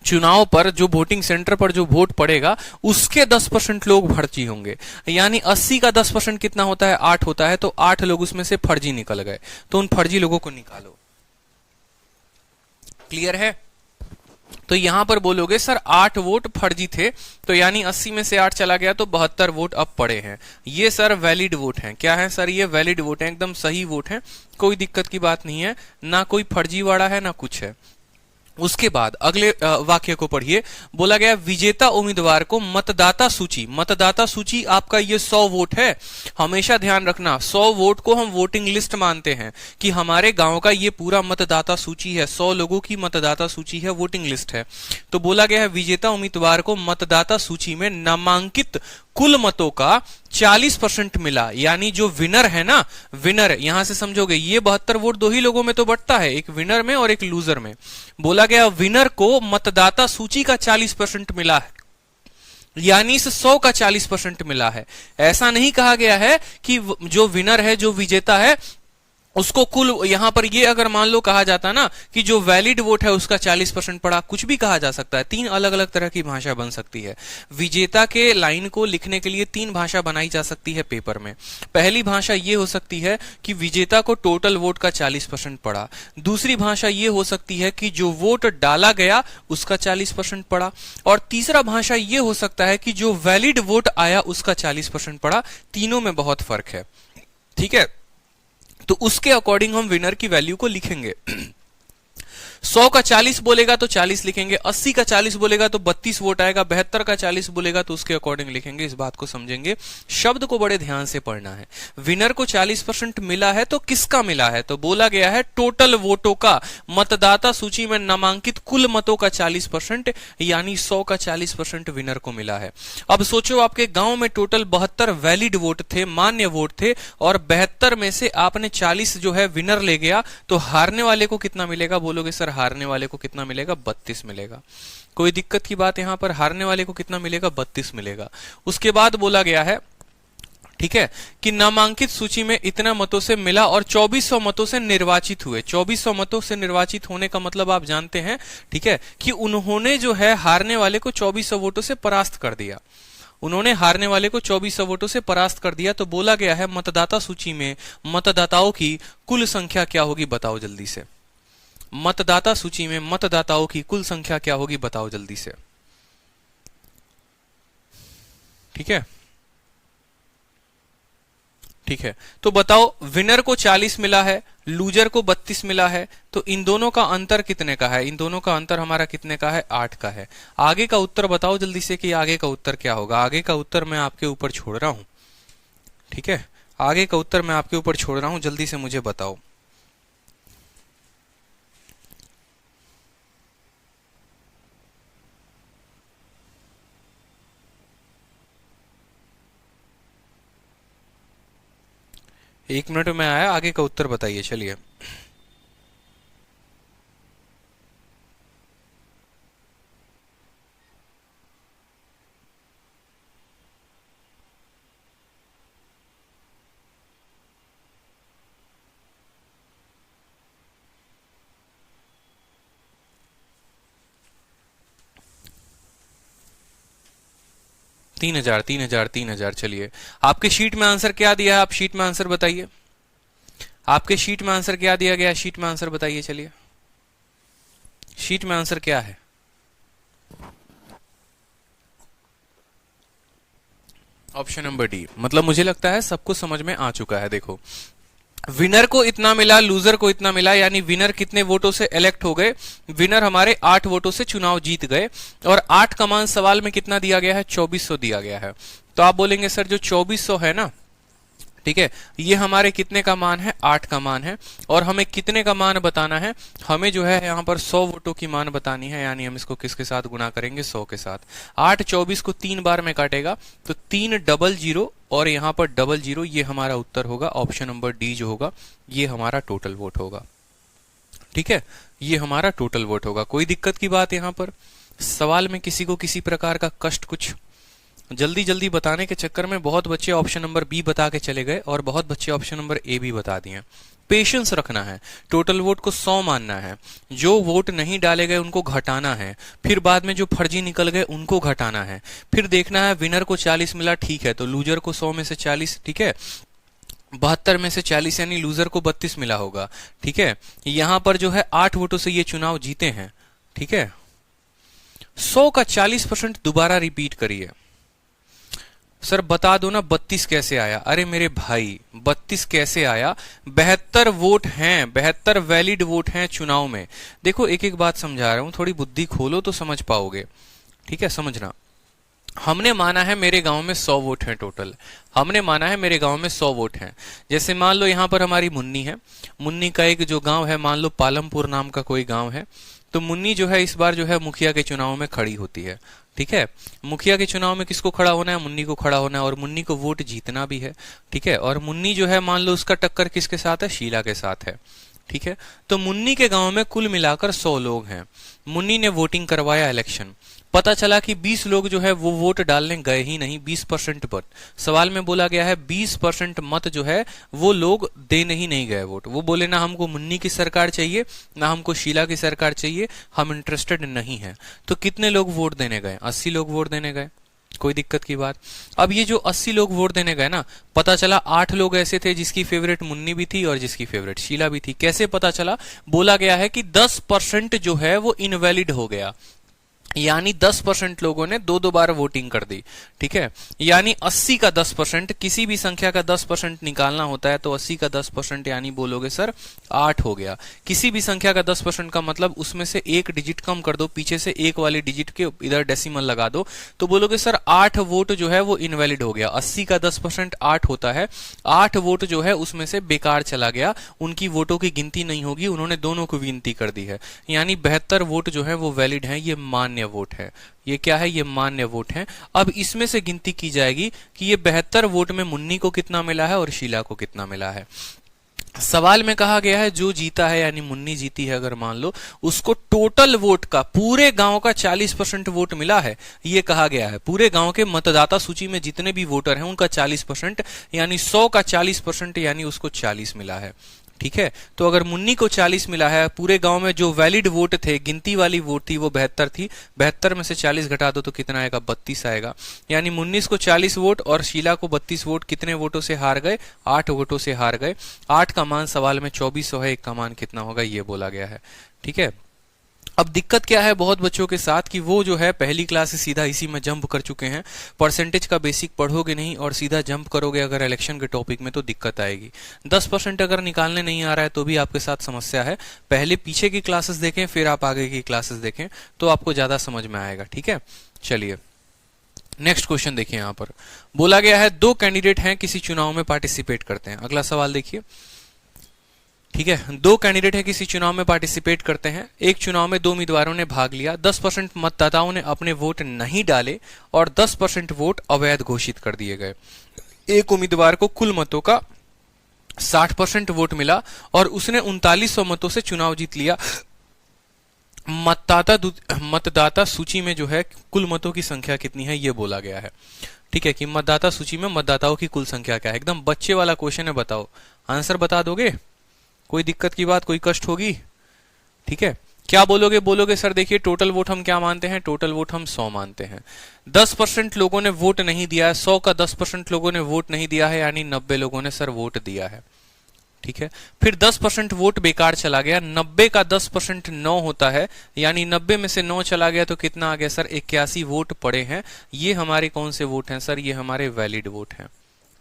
चुनाव पर जो वोटिंग सेंटर पर जो वोट पड़ेगा उसके 10% लोग फर्जी होंगे। यानी 80 का 10% कितना होता है, 8 होता है। तो 8 लोग उसमें से फर्जी निकल गए, तो उन फर्जी लोगों को निकालो। क्लियर है? तो यहां पर बोलोगे सर 8 वोट फर्जी थे, तो यानी 80 में से 8 चला गया, तो 72 वोट अब पड़े हैं। ये सर वैलिड वोट हैं। क्या है सर? ये वैलिड वोट है, एकदम सही वोट है, कोई दिक्कत की बात नहीं है, ना कोई फर्जीवाड़ा है ना कुछ है। उसके बाद अगले वाक्य को पढ़िए। बोला गया विजेता उम्मीदवार को मतदाता सूची, मतदाता सूची आपका ये 100 वोट है। हमेशा ध्यान रखना 100 वोट को हम वोटिंग लिस्ट मानते हैं कि हमारे गांव का ये पूरा मतदाता सूची है, 100 लोगों की मतदाता सूची है, वोटिंग लिस्ट है। तो बोला गया है विजेता उम्मीदवार को मतदाता सूची में नामांकित कुल मतों का 40% मिला। यानी जो विनर है ना, विनर यहां से समझोगे ये 72 वोट दो ही लोगों में तो बंटता है, एक विनर में और एक लूजर में। बोला गया विनर को मतदाता सूची का 40% मिला है, यानी इस 100 का 40% मिला है। ऐसा नहीं कहा गया है कि जो विनर है, जो विजेता है, उसको कुल, यहां पर ये अगर मान लो कहा जाता ना कि जो वैलिड वोट है उसका 40% पड़ा, कुछ भी कहा जा सकता है। 3 अलग अलग तरह की भाषा बन सकती है। विजेता के लाइन को लिखने के लिए 3 भाषा बनाई जा सकती है पेपर में। पहली भाषा ये हो सकती है कि विजेता को टोटल वोट का 40% पड़ा। दूसरी भाषा ये हो सकती है कि जो वोट डाला गया उसका 40% पड़ा। और तीसरा भाषा ये हो सकता है कि जो वैलिड वोट आया उसका 40% पड़ा। तीनों में बहुत फर्क है, ठीक है। तो उसके अकॉर्डिंग हम विनर की वैल्यू को लिखेंगे। 100 का 40 बोलेगा तो 40 लिखेंगे, 80 का 40 बोलेगा तो 32 वोट आएगा, 72 का 40 बोलेगा तो उसके अकॉर्डिंग लिखेंगे। इस बात को समझेंगे, शब्द को बड़े ध्यान से पढ़ना है। विनर को 40% मिला है तो किसका मिला है? तो बोला गया है टोटल वोटों का, मतदाता सूची में नामांकित कुल मतों का 40%, यानी 100 का 40% विनर को मिला है। अब सोचो आपके गांव में टोटल 72 वैलिड वोट थे, मान्य वोट थे, और 72 में से आपने 40 जो है विनर ले गया, तो हारने वाले को कितना मिलेगा? बोलोगे सर हारने वाले को कितना मिलेगा? 32 मिलेगा। कोई दिक्कत की बात यहां पर? हारने वाले को कितना मिलेगा? 32 मिलेगा। उसके बाद बोला गया है, ठीक है, कि नामांकित सूची में इतना मतों से मिला और 2400 मतों से निर्वाचित हुए। 2400 मतों से निर्वाचित होने का मतलब आप जानते हैं, ठीक है, कि उन्होंने जो है हारने वाले को 2400 वोटों से परास्त कर दिया। उन्होंने हारने वाले को 2400 वोटों से परास्त कर दिया। तो बोला गया है मतदाता सूची में मतदाताओं की कुल संख्या क्या होगी? बताओ जल्दी से। मतदाता सूची में मतदाताओं की कुल संख्या क्या होगी? बताओ जल्दी से। ठीक है, ठीक है। तो बताओ, विनर को 40 मिला है, लूजर को 32 मिला है, तो इन दोनों का अंतर कितने का है? इन दोनों का अंतर हमारा कितने का है? 8 का है। आगे का उत्तर बताओ जल्दी से कि आगे का उत्तर क्या होगा। आगे का उत्तर मैं आपके ऊपर छोड़ रहा हूं, ठीक है, आगे का उत्तर मैं आपके ऊपर छोड़ रहा हूं, जल्दी से मुझे बताओ। एक मिनट में आया, आगे का उत्तर बताइए। चलिए, तीन हजार, 3000, 3000। चलिए, आपके शीट में आंसर क्या दिया है? आप शीट में आंसर बताइए। आपके शीट में आंसर क्या दिया गया? शीट में आंसर बताइए। चलिए, शीट में आंसर क्या है? Option number D. मतलब मुझे लगता है सबको समझ में आ चुका है। देखो, विनर को इतना मिला, लूजर को इतना मिला, यानी विनर कितने वोटों से इलेक्ट हो गए? विनर हमारे 8 वोटों से चुनाव जीत गए। और 8 का मान सवाल में कितना दिया गया है? 2400 दिया गया है। तो आप बोलेंगे सर जो 2400 है ना, ठीक है, ये हमारे कितने का मान है, 8 का मान है। और हमें कितने का मान बताना है, हमें जो है यहाँ पर 100 वोटों की मान बतानी है, यानी हम इसको किसके साथ गुणा करेंगे, 100 के साथ। 8 24 को 3 बार में काटेगा तो 3 डबल 0 और यहाँ पर डबल 0, ये हमारा उत्तर होगा। ऑप्शन नंबर डी जो होगा ये हमारा टोटल वोट होगा। ठीक है, ये हमारा टोटल वोट होगा। कोई दिक्कत की बात यहाँ पर? सवाल में किसी को किसी प्रकार का कष्ट? कुछ जल्दी जल्दी बताने के चक्कर में बहुत बच्चे ऑप्शन नंबर बी बता के चले गए और बहुत बच्चे ऑप्शन नंबर ए भी बता दिए। पेशेंस रखना है, टोटल वोट को 100 मानना है, जो वोट नहीं डाले गए उनको घटाना है, फिर बाद में जो फर्जी निकल गए उनको घटाना है, फिर देखना है विनर को 40 मिला, ठीक है, तो लूजर को 100 में से 40, ठीक है, 72 में से 40 यानी लूजर को 32 मिला होगा। ठीक है, यहां पर जो है 8 वोटों से ये चुनाव जीते हैं। ठीक है, 100 का 40% दोबारा रिपीट करिए। सर बता दो ना 32 कैसे आया? अरे मेरे भाई 32 कैसे आया? 72 वोट हैं, 72 वैलिड वोट हैं चुनाव में। देखो एक एक बात समझा रहा हूं, थोड़ी बुद्धि खोलो तो समझ पाओगे। ठीक है, समझना। हमने माना है मेरे गांव में 100 वोट हैं टोटल, हमने माना है मेरे गांव में 100 वोट हैं। जैसे मान लो यहां पर हमारी मुन्नी है, मुन्नी का एक जो गांव है, मान लो पालमपुर नाम का कोई गांव है, तो मुन्नी जो है इस बार जो है मुखिया के चुनाव में खड़ी होती है। ठीक है, मुखिया के चुनाव में किसको खड़ा होना है? मुन्नी को खड़ा होना है और मुन्नी को वोट जीतना भी है। ठीक है, और मुन्नी जो है मान लो उसका टक्कर किसके साथ है? शीला के साथ है। ठीक है, तो मुन्नी के गांव में कुल मिलाकर 100 लोग हैं। मुन्नी ने वोटिंग करवाया, इलेक्शन, पता चला कि 20 लोग जो है वो वोट डालने गए ही नहीं, 20% पर। सवाल में बोला गया है 20% मत जो है वो लोग देने ही नहीं गए वोट। वो बोले ना हमको मुन्नी की सरकार चाहिए, ना हमको शीला की सरकार चाहिए, हम इंटरेस्टेड नहीं है। तो कितने लोग वोट देने गए? 80 लोग वोट देने गए। कोई दिक्कत की बात? अब ये जो 80 लोग वोट देने गए ना, पता चला 8 लोग ऐसे थे जिसकी फेवरेट मुन्नी भी थी और जिसकी फेवरेट शीला भी थी। कैसे पता चला? बोला गया है कि 10% जो है वो इनवैलिड हो गया, यानी 10% लोगों ने दो बार वोटिंग कर दी। ठीक है, यानी 80 का 10%, किसी भी संख्या का 10% निकालना होता है तो 80 का 10% यानी बोलोगे सर 8 हो गया। किसी भी संख्या का 10% का मतलब उसमें से एक डिजिट कम कर दो, पीछे से एक वाली डिजिट के इधर डेसिमल लगा दो, तो बोलोगे सर 8 वोट जो है वो इनवैलिड हो गया। 80 का 10% 8 होता है, 8 वोट जो है उसमें से बेकार चला गया, उनकी वोटों की गिनती नहीं होगी, उन्होंने दोनों को गिनती कर दी है, यानी 72 वोट जो है वो वैलिड है। ये मान्य वोट है। ये क्या है? ये मान्य वोट है। अब इसमें से गिनती की जाएगी कि ये 72 वोट में मुन्नी को कितना मिला है और शीला को कितना मिला है। सवाल में कहा गया है जो जीता है, यानी मुन्नी जीती है, अगर मान लो उसको टोटल वोट का, पूरे गांव का 40% वोट मिला है, ये कहा गया है। पूरे गांव के मतदाता सूची में जितने भी वोटर हैं उनका 40%, यानी 100 का 40%, यानी उसको 40 मिला है। ठीक है, तो अगर मुन्नी को 40 मिला है, पूरे गांव में जो वैलिड वोट थे, गिनती वाली वोट थी, वो 72 थी, 72 में से 40 घटा दो तो कितना आएगा? 32 आएगा। यानी मुन्नी को 40 वोट और शीला को 32 वोट, कितने वोटों से हार गए? 8 वोटों से हार गए। 8 का मान सवाल में 2400 है, 1 का मान कितना होगा ये बोला गया है। ठीक है, अब दिक्कत क्या है बहुत बच्चों के साथ कि वो जो है पहली क्लास से सीधा इसी में जंप कर चुके हैं, परसेंटेज का बेसिक पढ़ोगे नहीं और सीधा जंप करोगे अगर इलेक्शन के टॉपिक में तो दिक्कत आएगी। 10% अगर निकालने नहीं आ रहा है तो भी आपके साथ समस्या है। पहले पीछे की क्लासेस देखें, फिर आप आगे की क्लासेस देखें तो आपको ज्यादा समझ में आएगा। ठीक है, चलिए नेक्स्ट क्वेश्चन देखिए। यहां पर बोला गया है 2 कैंडिडेट हैं, किसी चुनाव में पार्टिसिपेट करते हैं। अगला सवाल देखिए। ठीक है, 2 कैंडिडेट है, किसी चुनाव में पार्टिसिपेट करते हैं। एक चुनाव में 2 उम्मीदवारों ने भाग लिया, 10% मतदाताओं ने अपने वोट नहीं डाले और 10% वोट अवैध घोषित कर दिए गए। एक उम्मीदवार को कुल मतों का 60% वोट मिला और उसने 3900 मतों से चुनाव जीत लिया। मतदाता सूची में जो है कुल मतों की संख्या कितनी है ये बोला गया है। ठीक है, कि मतदाता सूची में मतदाताओं की कुल संख्या क्या है। एकदम बच्चे वाला क्वेश्चन है, बताओ आंसर बता दोगे? कोई दिक्कत की बात, कोई कष्ट होगी? ठीक है, क्या बोलोगे? बोलोगे सर देखिए टोटल वोट हम क्या मानते हैं? टोटल वोट हम 100 मानते हैं। 10% लोगों ने वोट नहीं दिया है, 100 का 10% लोगों ने वोट नहीं दिया है, यानी 90 लोगों ने सर वोट दिया है। ठीक है, फिर 10% वोट बेकार चला गया। 90 का 10% 9 होता है, यानी 90 में से 9 चला गया तो कितना आ गया सर? 81 वोट पड़े हैं। ये हमारे कौन से वोट हैं सर? ये हमारे वैलिड वोट हैं।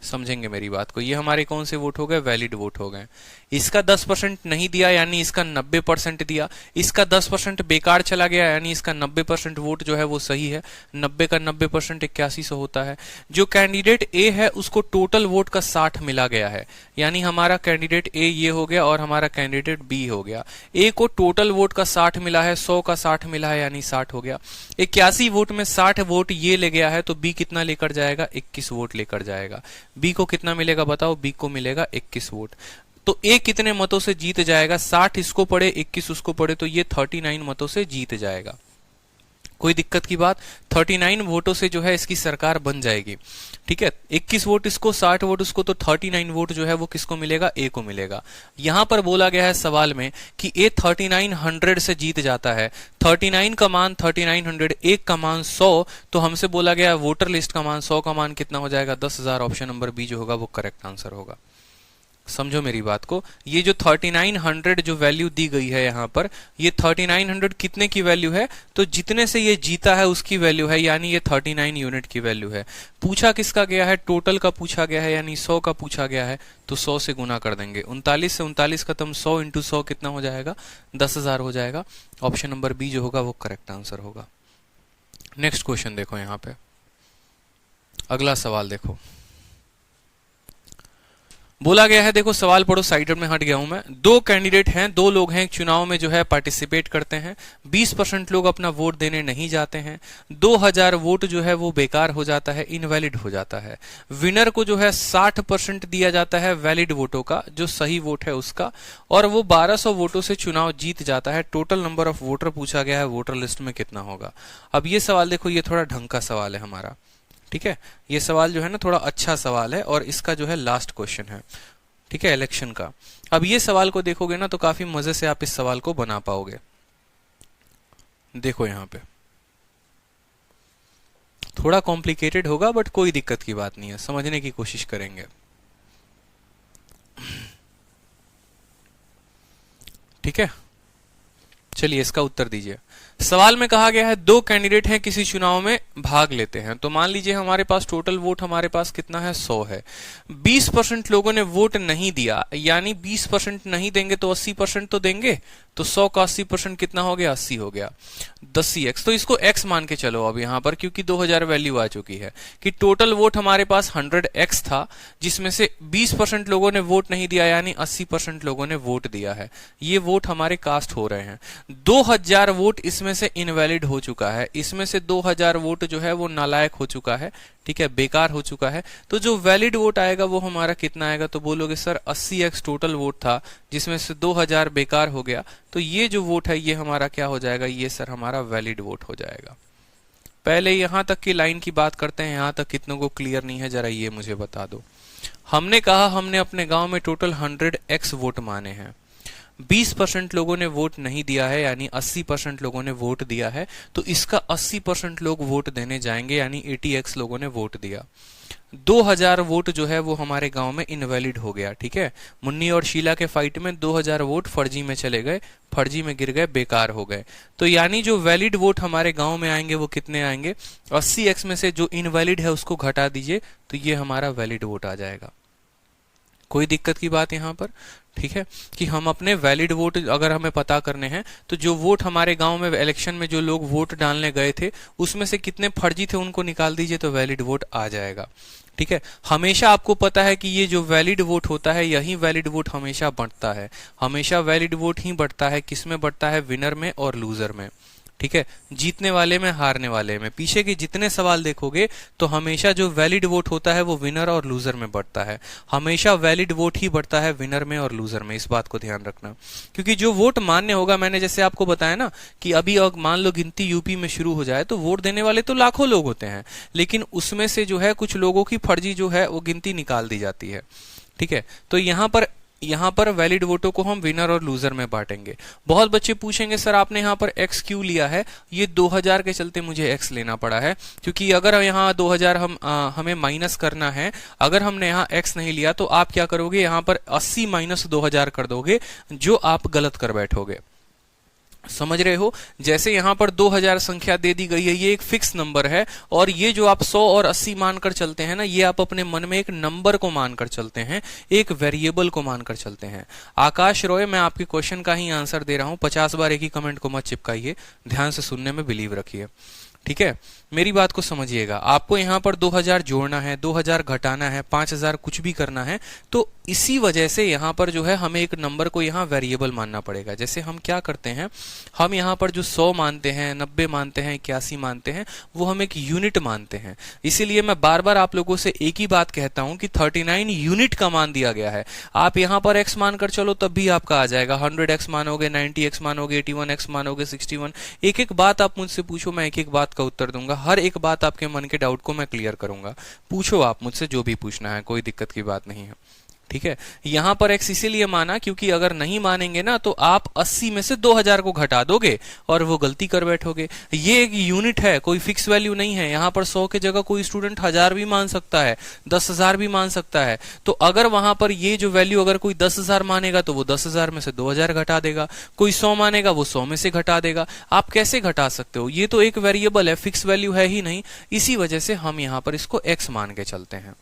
समझेंगे मेरी बात को। ये हमारे कौन से वोट हो गए, वैलिड वोट हो गए। इसका 10% नहीं दिया यानी इसका 90% दिया, इसका 10% बेकार चला गया यानी इसका 90% वोट जो है वो सही है। 90 का 90% 8100 होता है। जो कैंडिडेट ए है उसको टोटल वोट का 60 मिला गया है, यानी हमारा कैंडिडेट ए ये हो गया और हमारा कैंडिडेट बी हो गया। ए को टोटल वोट का 60 मिला है, 100 का 60 मिला है यानी 60 हो गया। 81 वोट में 60 वोट ये ले गया है तो बी कितना लेकर जाएगा, 21 वोट लेकर जाएगा। बी को कितना मिलेगा बताओ, बी को मिलेगा 21 वोट। तो ए कितने मतों से जीत जाएगा, 60 इसको पड़े 21 उसको पड़े तो ये 39 मतों से जीत जाएगा। कोई दिक्कत की बात, 39 वोटों से जो है इसकी सरकार बन जाएगी। ठीक है, 21 वोट इसको 60 वोट उसको, तो 39 वोट जो है वो किसको मिलेगा, ए को मिलेगा। यहां पर बोला गया है सवाल में कि ए 3900 से जीत जाता है। 39 का मान 3900, एक का मान 100, तो हमसे बोला गया है वोटर लिस्ट का मान 100 का मान कितना हो जाएगा, 10,000। ऑप्शन नंबर बी जो होगा वो करेक्ट आंसर होगा। समझो मेरी बात को, ये जो 3900 जो वैल्यू दी गई है यहाँ पर, ये 3900 कितने की वैल्यू है, तो जितने से ये जीता है उसकी वैल्यू है, यानी ये 39 यूनिट की वैल्यू है। पूछा किसका गया है, टोटल का पूछा गया है, यानी 100 का पूछा गया है, तो 100 से गुना कर देंगे। 39 से 39 खत्म, 100 इंटू 100 कितना हो जाएगा, 10,000 हो जाएगा। ऑप्शन नंबर बी जो होगा वो करेक्ट आंसर होगा। नेक्स्ट क्वेश्चन देखो यहाँ पे, अगला सवाल देखो। बोला गया है, देखो सवाल पढ़ो, साइड में हट गया हूं मैं। दो कैंडिडेट हैं, दो लोग हैं चुनाव में जो है पार्टिसिपेट करते हैं। 20% लोग अपना वोट देने नहीं जाते हैं। 2000 वोट जो है वो बेकार हो जाता है, इनवैलिड हो जाता है। विनर को जो है 60% दिया जाता है वैलिड वोटों का, जो सही वोट है उसका, और वो 1200 वोटों से चुनाव जीत जाता है। टोटल नंबर ऑफ वोटर पूछा गया है, वोटर लिस्ट में कितना होगा। अब ये सवाल देखो, ये थोड़ा ढंग का सवाल है हमारा। ठीक है, ये सवाल जो है ना थोड़ा अच्छा सवाल है और इसका जो है लास्ट क्वेश्चन है। ठीक है, इलेक्शन का। अब ये सवाल को देखोगे ना तो काफी मजे से आप इस सवाल को बना पाओगे। देखो यहां पे थोड़ा कॉम्प्लिकेटेड होगा बट कोई दिक्कत की बात नहीं है, समझने की कोशिश करेंगे। ठीक है, चलिए इसका उत्तर दीजिए। सवाल में कहा गया है दो कैंडिडेट हैं किसी चुनाव में भाग लेते हैं। तो मान लीजिए हमारे पास टोटल वोट हमारे पास कितना है, 100 है। 20% लोगों ने वोट नहीं दिया, यानी 20% नहीं देंगे तो 80% तो देंगे। तो 100 का 80% कितना हो गया, 80 हो गया। 10x, तो इसको x मान के चलो अब यहां पर, क्योंकि 2000 वैल्यू आ चुकी है कि टोटल वोट हमारे पास 100x था, जिसमें से 20% लोगों ने वोट नहीं दिया, यानी 80% लोगों ने वोट दिया है। ये वोट हमारे कास्ट हो रहे हैं। 2000 वोट इसमें से इनवैलिड हो चुका है, इसमें से 2000 वोट जो है वो नालायक हो चुका है। ठीक है, बेकार हो चुका है। तो जो वैलिड वोट आएगा वो हमारा कितना आएगा, तो बोलोगे सर 80x टोटल वोट था जिसमें से 2000 बेकार हो गया, तो ये जो वोट है ये हमारा क्या हो जाएगा, ये सर हमारा वैलिड वोट हो जाएगा। पहले यहां तक की लाइन की बात करते हैं, यहां तक कितनों को क्लियर नहीं है जरा ये मुझे बता दो। हमने कहा हमने अपने गांव में टोटल 100x वोट माने हैं। 20% लोगों ने वोट नहीं दिया है, यानी 80% लोगों ने वोट दिया है, तो इसका 80% लोग वोट देने जाएंगे, यानी 80x लोगों ने वोट दिया। 2000 वोट जो है वो हमारे गांव में इनवैलिड हो गया। ठीक है, मुन्नी और शीला के फाइट में 2000 वोट फर्जी में चले गए, फर्जी में गिर गए, बेकार हो गए। तो यानी जो वैलिड वोट हमारे गांव में आएंगे वो कितने आएंगे, 80x में से जो इनवैलिड है उसको घटा दीजिए, तो ये हमारा वैलिड वोट आ जाएगा। कोई दिक्कत की बात यहां पर। ठीक है, कि हम अपने वैलिड वोट अगर हमें पता करने हैं तो जो वोट हमारे गांव में इलेक्शन में जो लोग वोट डालने गए थे उसमें से कितने फर्जी थे उनको निकाल दीजिए, तो वैलिड वोट आ जाएगा। ठीक है, हमेशा आपको पता है कि ये जो वैलिड वोट होता है यही वैलिड वोट हमेशा बढ़ता है, हमेशा वैलिड वोट ही बढ़ता है। किसमें बढ़ता है, विनर में और लूजर में। ठीक है, जीतने वाले में, हारने वाले में। पीछे के जितने सवाल देखोगे तो हमेशा जो वैलिड वोट होता है वो विनर और लूजर में बढ़ता है, हमेशा वैलिड वोट ही बढ़ता है विनर में और लूजर में। इस बात को ध्यान रखना, क्योंकि जो वोट मान्य होगा, मैंने जैसे आपको बताया ना कि अभी मान लो गिनती यूपी में शुरू हो जाए तो वोट देने वाले तो लाखों लोग होते हैं, लेकिन उसमें से जो है कुछ लोगों की फर्जी जो है वो गिनती निकाल दी जाती है। ठीक है, तो यहाँ पर वैलिड वोटों को हम विनर और लूजर में बांटेंगे। बहुत बच्चे पूछेंगे सर आपने यहाँ पर x क्यों लिया है, ये 2000 के चलते मुझे x लेना पड़ा है, क्योंकि अगर यहाँ 2000 हमें माइनस करना है, अगर हमने यहाँ x नहीं लिया तो आप क्या करोगे, यहाँ पर 80 - 2000 कर दोगे, जो आप गलत कर बैठोगे। समझ रहे हो? जैसे यहां पर 2000 संख्या दे दी गई है, ये एक फिक्स नंबर है, और ये जो आप 100 और 80 मानकर चलते हैं ना, ये आप अपने मन में एक नंबर को मानकर चलते हैं, एक वेरिएबल को मानकर चलते हैं। आकाश रॉय, मैं आपके क्वेश्चन का ही आंसर दे रहा हूं, 50 बार एक ही कमेंट को मत चिपकाइए, ध्यान से सुनने में बिलीव रखिए, ठीक है? मेरी बात को समझिएगा, आपको यहां पर 2000 जोड़ना है, 2000 घटाना है, 5000 कुछ भी करना है, तो इसी वजह से यहां पर जो है हमें एक नंबर को यहां वेरिएबल मानना पड़ेगा। जैसे हम क्या करते हैं, हम यहां पर जो 100 मानते हैं, 90 मानते हैं, 81 मानते हैं, वो हम एक यूनिट मानते हैं। इसीलिए मैं बार बार आप लोगों से एक ही बात कहता हूं कि 39 यूनिट का मान दिया गया है। आप यहां पर x मानकर चलो तब भी आपका आ जाएगा, 100x मानोगे, 90x मानोगे, 81x मानोगे, 61। एक एक बात आप मुझसे पूछो, मैं एक एक बात का उत्तर दूंगा, हर एक बात आपके मन के डाउट को मैं क्लियर करूंगा। पूछो आप मुझसे जो भी पूछना है, कोई दिक्कत की बात नहीं है, ठीक है? यहां पर x इसीलिए माना क्योंकि अगर नहीं मानेंगे ना तो आप 80 में से 2000 को घटा दोगे और वो गलती कर बैठोगे। ये एक यूनिट है, कोई फिक्स वैल्यू नहीं है। यहां पर 100 के जगह कोई स्टूडेंट 1000 भी मान सकता है, 10,000 भी मान सकता है। तो अगर वहां पर ये जो वैल्यू, अगर कोई 10,000 मानेगा तो वो 10,000 में से 2000 घटा देगा, कोई 100 मानेगा वो 100 में से घटा देगा। आप कैसे घटा सकते हो? ये तो एक वेरिएबल है, फिक्स वैल्यू है ही नहीं। इसी वजह से हम यहां पर इसको x मान के चलते हैं,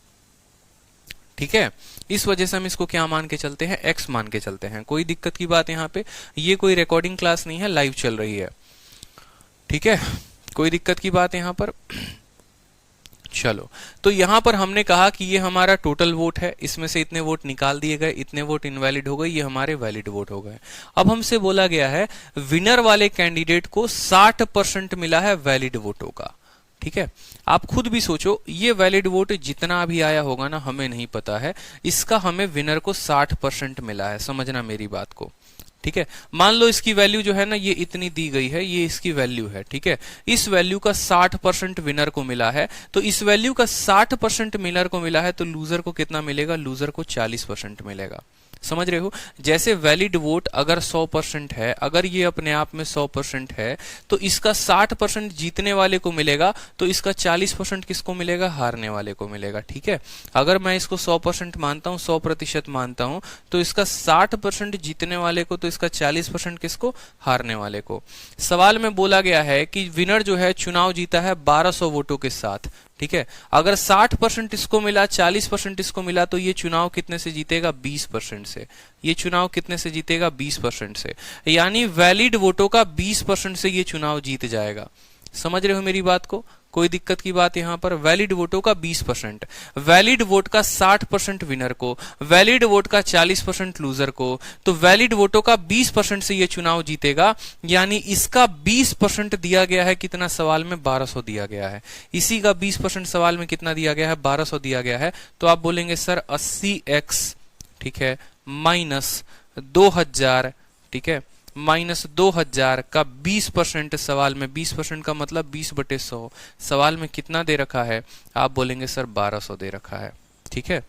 ठीक है? इस वजह से हम इसको क्या मान के चलते हैं? x मान के चलते हैं। कोई दिक्कत की बात यहां पे? ये कोई रिकॉर्डिंग क्लास नहीं है, लाइव चल रही है, ठीक है? कोई दिक्कत की बात यहां पर? चलो, तो यहां पर हमने कहा कि ये हमारा टोटल वोट है, इसमें से इतने वोट निकाल दिए गए, इतने वोट इनवैलिड हो गए, ये हमारे वैलिड वोट हो गए। अब हमसे बोला गया है विनर वाले कैंडिडेट को 60% मिला है वैलिड वोटों का, ठीक है? आप खुद भी सोचो, ये वैलिड वोट जितना भी आया होगा ना, हमें नहीं पता है, इसका हमें विनर को 60% मिला है। समझना मेरी बात को, ठीक है? मान लो इसकी वैल्यू जो है ना, ये इतनी दी गई है, ये इसकी वैल्यू है, ठीक है? इस वैल्यू का 60% विनर को मिला है, तो इस वैल्यू का 60% विनर को मिला है, तो लूजर को कितना मिलेगा? लूजर को 40% मिलेगा। समझ रहे हो? जैसे वैलिड वोट अगर 100% है, अगर ये अपने आप में 100% है, तो इसका 60% जीतने वाले को मिलेगा, तो इसका 40% किसको मिलेगा? हारने वाले को मिलेगा, ठीक है? अगर मैं इसको 100% मानता हूं, 100% मानता हूं, तो इसका 60% जीतने वाले को, तो इसका 40% किसको? हारने वाले को। सवाल में बोला गया है कि विनर जो है चुनाव जीता है 1200 वोटों के साथ, ठीक है? अगर 60% इसको मिला, 40% इसको मिला, तो ये चुनाव कितने से जीतेगा? 20% से। ये चुनाव कितने से जीतेगा? 20% से। यानी वैलिड वोटों का 20% से ये चुनाव जीत जाएगा। समझ रहे हो मेरी बात को? कोई दिक्कत की बात यहां पर? वैलिड वोटों का 20%, वैलिड वोट का 60% विनर को, वैलिड वोट का 40% लूजर को, तो वैलिड वोटों का 20% से ये चुनाव जीतेगा। यानी इसका 20% दिया गया है, कितना? सवाल में 1200 दिया गया है। इसी का 20% सवाल में कितना दिया गया है? 1200 दिया गया है। तो आप बोलेंगे सर 80x, ठीक है, माइनस 2000, ठीक है, माइनस 2000 का 20%, सवाल में 20% का मतलब 20/100, सवाल में कितना दे रखा है? आप बोलेंगे सर 1200 दे रखा है, ठीक है?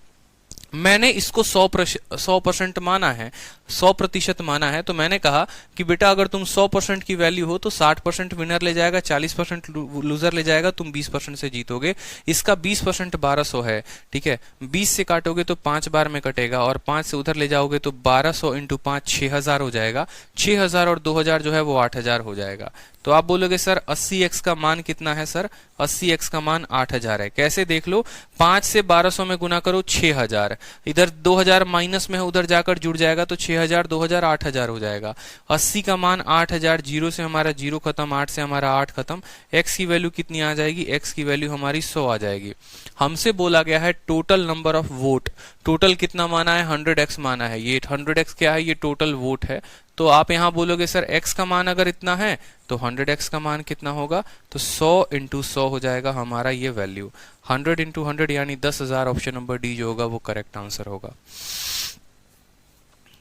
मैंने इसको 100% माना है, 100% माना है, तो मैंने कहा कि बेटा अगर तुम 100% की वैल्यू हो तो 60% विनर ले जाएगा, 40% लूजर ले जाएगा, तुम 20% से जीतोगे। इसका 20% 1200 है, ठीक है? 20 से काटोगे तो 5 बार में कटेगा, और 5 से उधर ले जाओगे तो 1200 इंटू 5 6000 हो जाएगा। 6000 और 2000 जो है वो 8000 हो जाएगा। तो आप बोलोगे सर 80x का मान कितना है? सर 80x का मान 8000 है। कैसे देख लो, 5 से 1200 में गुना करो 6000, इधर 2000 माइनस में है, उधर जाकर जुड़ जाएगा, तो 6000 2000 8000 हो जाएगा। 80 का मान 8000, 0 से हमारा 0 खत्म, 8 से हमारा 8 खत्म। x की वैल्यू कितनी आ जाएगी? x की वैल्यू हमारी 100 आ जाएगी। हमसे बोला गया है total number of vote, total कितना माना है? 100x माना है। ये 100x क्या है? ये टोटल वोट है। तो आप यहां बोलोगे सर x का मान अगर इतना है तो 100x का मान कितना होगा? तो 100 इंटू 100 हो जाएगा हमारा ये वैल्यू। 100 इंटू 100 यानी 10,000। ऑप्शन नंबर डी जो होगा वो करेक्ट आंसर होगा।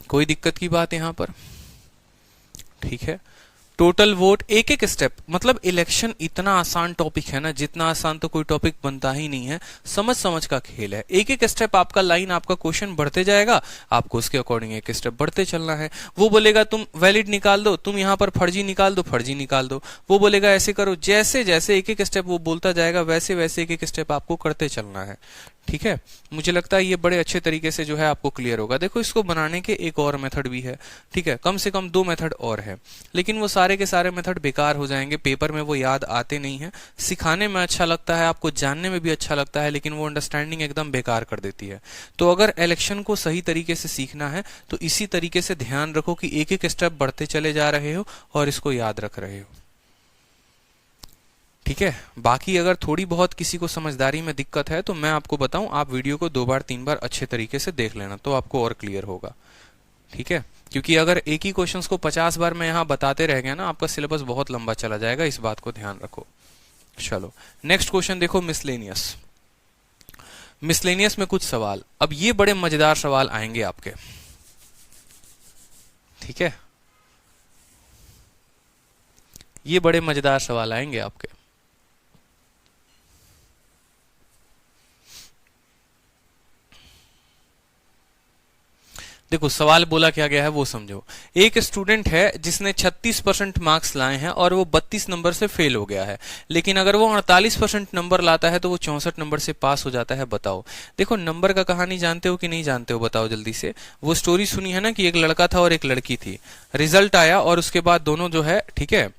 कोई दिक्कत की बात यहां पर? ठीक है। टोटल वोट, एक एक स्टेप, मतलब इलेक्शन इतना आसान टॉपिक है ना, जितना आसान तो कोई टॉपिक बनता ही नहीं है। समझ समझ का खेल है। एक एक स्टेप आपका लाइन, आपका क्वेश्चन बढ़ते जाएगा, आपको उसके अकॉर्डिंग एक स्टेप बढ़ते चलना है। वो बोलेगा तुम वैलिड निकाल दो, तुम यहां पर फर्जी निकाल दो, फर्जी निकाल दो। वो बोलेगा ऐसे करो, जैसे जैसे एक एक स्टेप वो बोलता जाएगा वैसे वैसे एक एक स्टेप आपको करते चलना है। ठीक है, मुझे लगता है ये बड़े अच्छे तरीके से जो है आपको क्लियर होगा। देखो इसको बनाने के एक और मेथड भी है, ठीक है, कम से कम 2 मेथड और है, लेकिन वो सारे के सारे मेथड बेकार हो जाएंगे, पेपर में वो याद आते नहीं है। सिखाने में अच्छा लगता है, आपको जानने में भी अच्छा लगता है, लेकिन वो अंडरस्टैंडिंग एकदम बेकार कर देती है। तो अगर इलेक्शन को सही तरीके से सीखना है तो इसी तरीके से ध्यान रखो कि एक एक स्टेप बढ़ते चले जा रहे हो और इसको याद रख रहे हो, ठीक है। बाकी अगर थोड़ी बहुत किसी को समझदारी में दिक्कत है तो मैं आपको बताऊं, आप वीडियो को 2 बार 3 बार अच्छे तरीके से देख लेना, तो आपको और क्लियर होगा, ठीक है। क्योंकि अगर एक ही क्वेश्चंस को 50 बार मैं यहाँ बताते रह गया ना, आपका सिलेबस बहुत लंबा चला जाएगा, इस बात को ध्यान रखो। चलो नेक्स्ट क्वेश्चन देखो, मिसलेनियस। मिसलेनियस में कुछ सवाल, अब ये बड़े मजेदार सवाल आएंगे आपके, ठीक है, ये बड़े मजेदार सवाल आएंगे आपके। देखो सवाल बोला क्या गया है वो समझो। एक स्टूडेंट है जिसने 36% मार्क्स लाए हैं और वो 32 नंबर से फेल हो गया है, लेकिन अगर वो 48% नंबर लाता है तो वो 64 नंबर से पास हो जाता है, बताओ। देखो नंबर का कहानी जानते हो कि नहीं जानते हो, बताओ जल्दी से। वो स्टोरी सुनी है ना कि एक लड़का था और एक लड़की थी, रिजल्ट आया और उसके बाद दोनों जो है, ठीक है,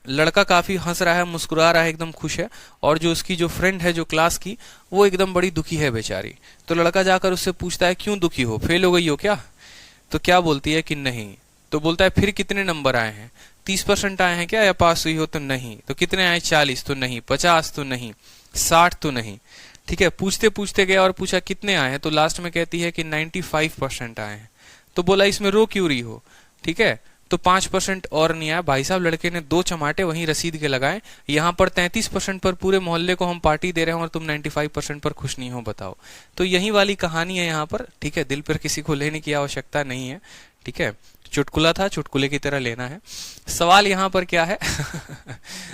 लड़का काफी हंस रहा है, मुस्कुरा रहा है, एकदम खुश है, और जो उसकी जो फ्रेंड है जो क्लास की, वो एकदम बड़ी दुखी है बेचारी। तो लड़का जाकर उससे पूछता है क्यों दुखी हो, फेल हो गई हो क्या? तो क्या बोलती है कि नहीं। तो बोलता है फिर कितने नंबर आए हैं, 30% आए हैं क्या, या पास हुई हो? तो नहीं। तो कितने आए, 40? तो नहीं। 50? तो नहीं। 60? तो नहीं। ठीक है, पूछते पूछते गया और पूछा कितने आए हैं, तो लास्ट में कहती है कि 95% आए हैं। तो बोला इसमें रो क्यों रही हो, ठीक है, तो 5% और नहीं आया। भाई साहब लड़के ने 2 चमाटे वहीं रसीद के लगाए, यहाँ पर 33% पर पूरे मोहल्ले को हम पार्टी दे रहे हैं और तुम 95% पर खुश नहीं हो, बताओ। तो यही वाली कहानी है यहाँ पर, ठीक है, दिल पर किसी को लेने की आवश्यकता नहीं है, ठीक है, चुटकुला था, चुटकुले की तरह लेना है। सवाल यहाँ पर क्या है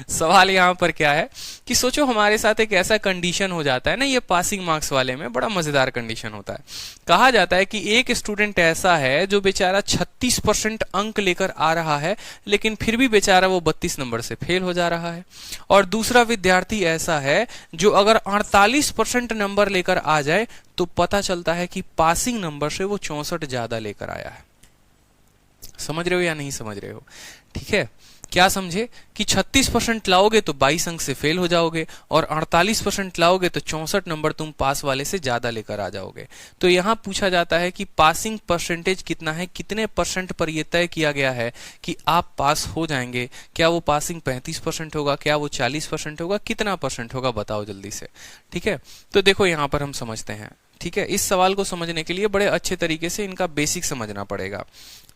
सवाल यहाँ पर क्या है कि सोचो हमारे साथ एक ऐसा कंडीशन हो जाता है ना, ये पासिंग मार्क्स वाले में बड़ा मजेदार कंडीशन होता है। कहा जाता है कि एक स्टूडेंट ऐसा है जो बेचारा 36% अंक लेकर आ रहा है, लेकिन फिर भी बेचारा वो 32 नंबर से फेल हो जा रहा है। और दूसरा विद्यार्थी ऐसा है जो अगर 48% नंबर लेकर आ जाए तो पता चलता है कि पासिंग नंबर से वो 64 ज्यादा लेकर आया है। समझ रहे हो या नहीं समझ रहे हो? ठीक है, क्या समझे कि 36% लाओगे तो 22 अंक से फेल हो जाओगे, और 48% लाओगे तो 64 नंबर तुम पास वाले से ज्यादा लेकर आ जाओगे। तो यहां पूछा जाता है कि पासिंग परसेंटेज कितना है, कितने परसेंट पर यह तय किया गया है कि आप पास हो जाएंगे। क्या वो पासिंग 35% होगा, क्या वो 40% होगा, कितना परसेंट होगा, बताओ जल्दी से। ठीक है, तो देखो यहां पर हम समझते हैं। ठीक है, इस सवाल को समझने के लिए बड़े अच्छे तरीके से इनका बेसिक समझना पड़ेगा।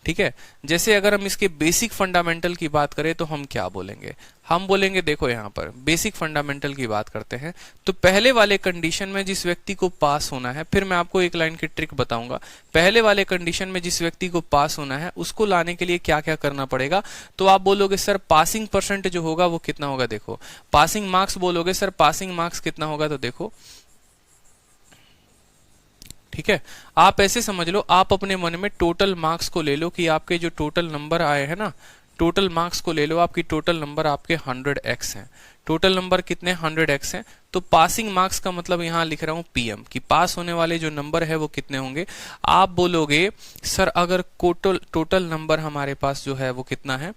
ठीक है, जैसे अगर हम इसके बेसिक फंडामेंटल की बात करें तो हम क्या बोलेंगे, हम बोलेंगे देखो यहां पर बेसिक फंडामेंटल की बात करते हैं तो पहले वाले कंडीशन में जिस व्यक्ति को पास होना है, फिर मैं आपको एक लाइन की ट्रिक बताऊंगा। पहले वाले कंडीशन में जिस व्यक्ति को पास होना है उसको लाने के लिए क्या क्या करना पड़ेगा, तो आप बोलोगे सर पासिंग परसेंट जो होगा वो कितना होगा। देखो पासिंग मार्क्स बोलोगे, सर पासिंग मार्क्स कितना होगा, तो देखो ठीक है, आप ऐसे समझ लो, आप अपने मन में टोटल मार्क्स को ले लो कि आपके जो टोटल नंबर आए हैं ना, टोटल मार्क्स को ले लो, आपकी टोटल नंबर आपके 100x हैं। टोटल नंबर कितने 100x हैं, तो पासिंग मार्क्स का मतलब यहां लिख रहा हूं पीएम कि पास होने वाले जो नंबर है वो कितने होंगे। आप बोलोगे सर अगर टोटल नंबर हमारे पास जो है वो कितना है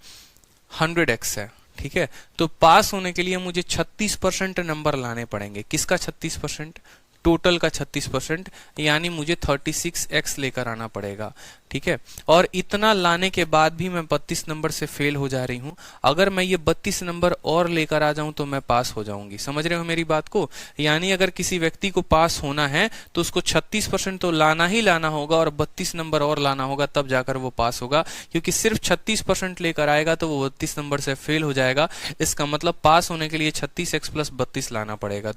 100x है, ठीक है, तो पास होने के लिए मुझे 36% नंबर लाने पड़ेंगे। किसका 36%, टोटल का 36%, यानी मुझे 36x लेकर आना पड़ेगा। ठीक है, और इतना लाने के बाद भी मैं 32 नंबर से फेल हो जा रही हूं। अगर मैं ये 32 नंबर और लेकर आ जाऊं तो मैं पास हो जाऊंगी। समझ रहे हो मेरी बात को? यानी अगर किसी व्यक्ति को पास होना है तो उसको 36% तो लाना ही लाना होगा और 32 नंबर और लाना होगा, तब जाकर वो पास होगा। क्योंकि सिर्फ 36% लेकर आएगा तो वो 32 नंबर से फेल हो जाएगा। इसका मतलब पास होने के लिए 36x + 32 लाना पड़ेगा।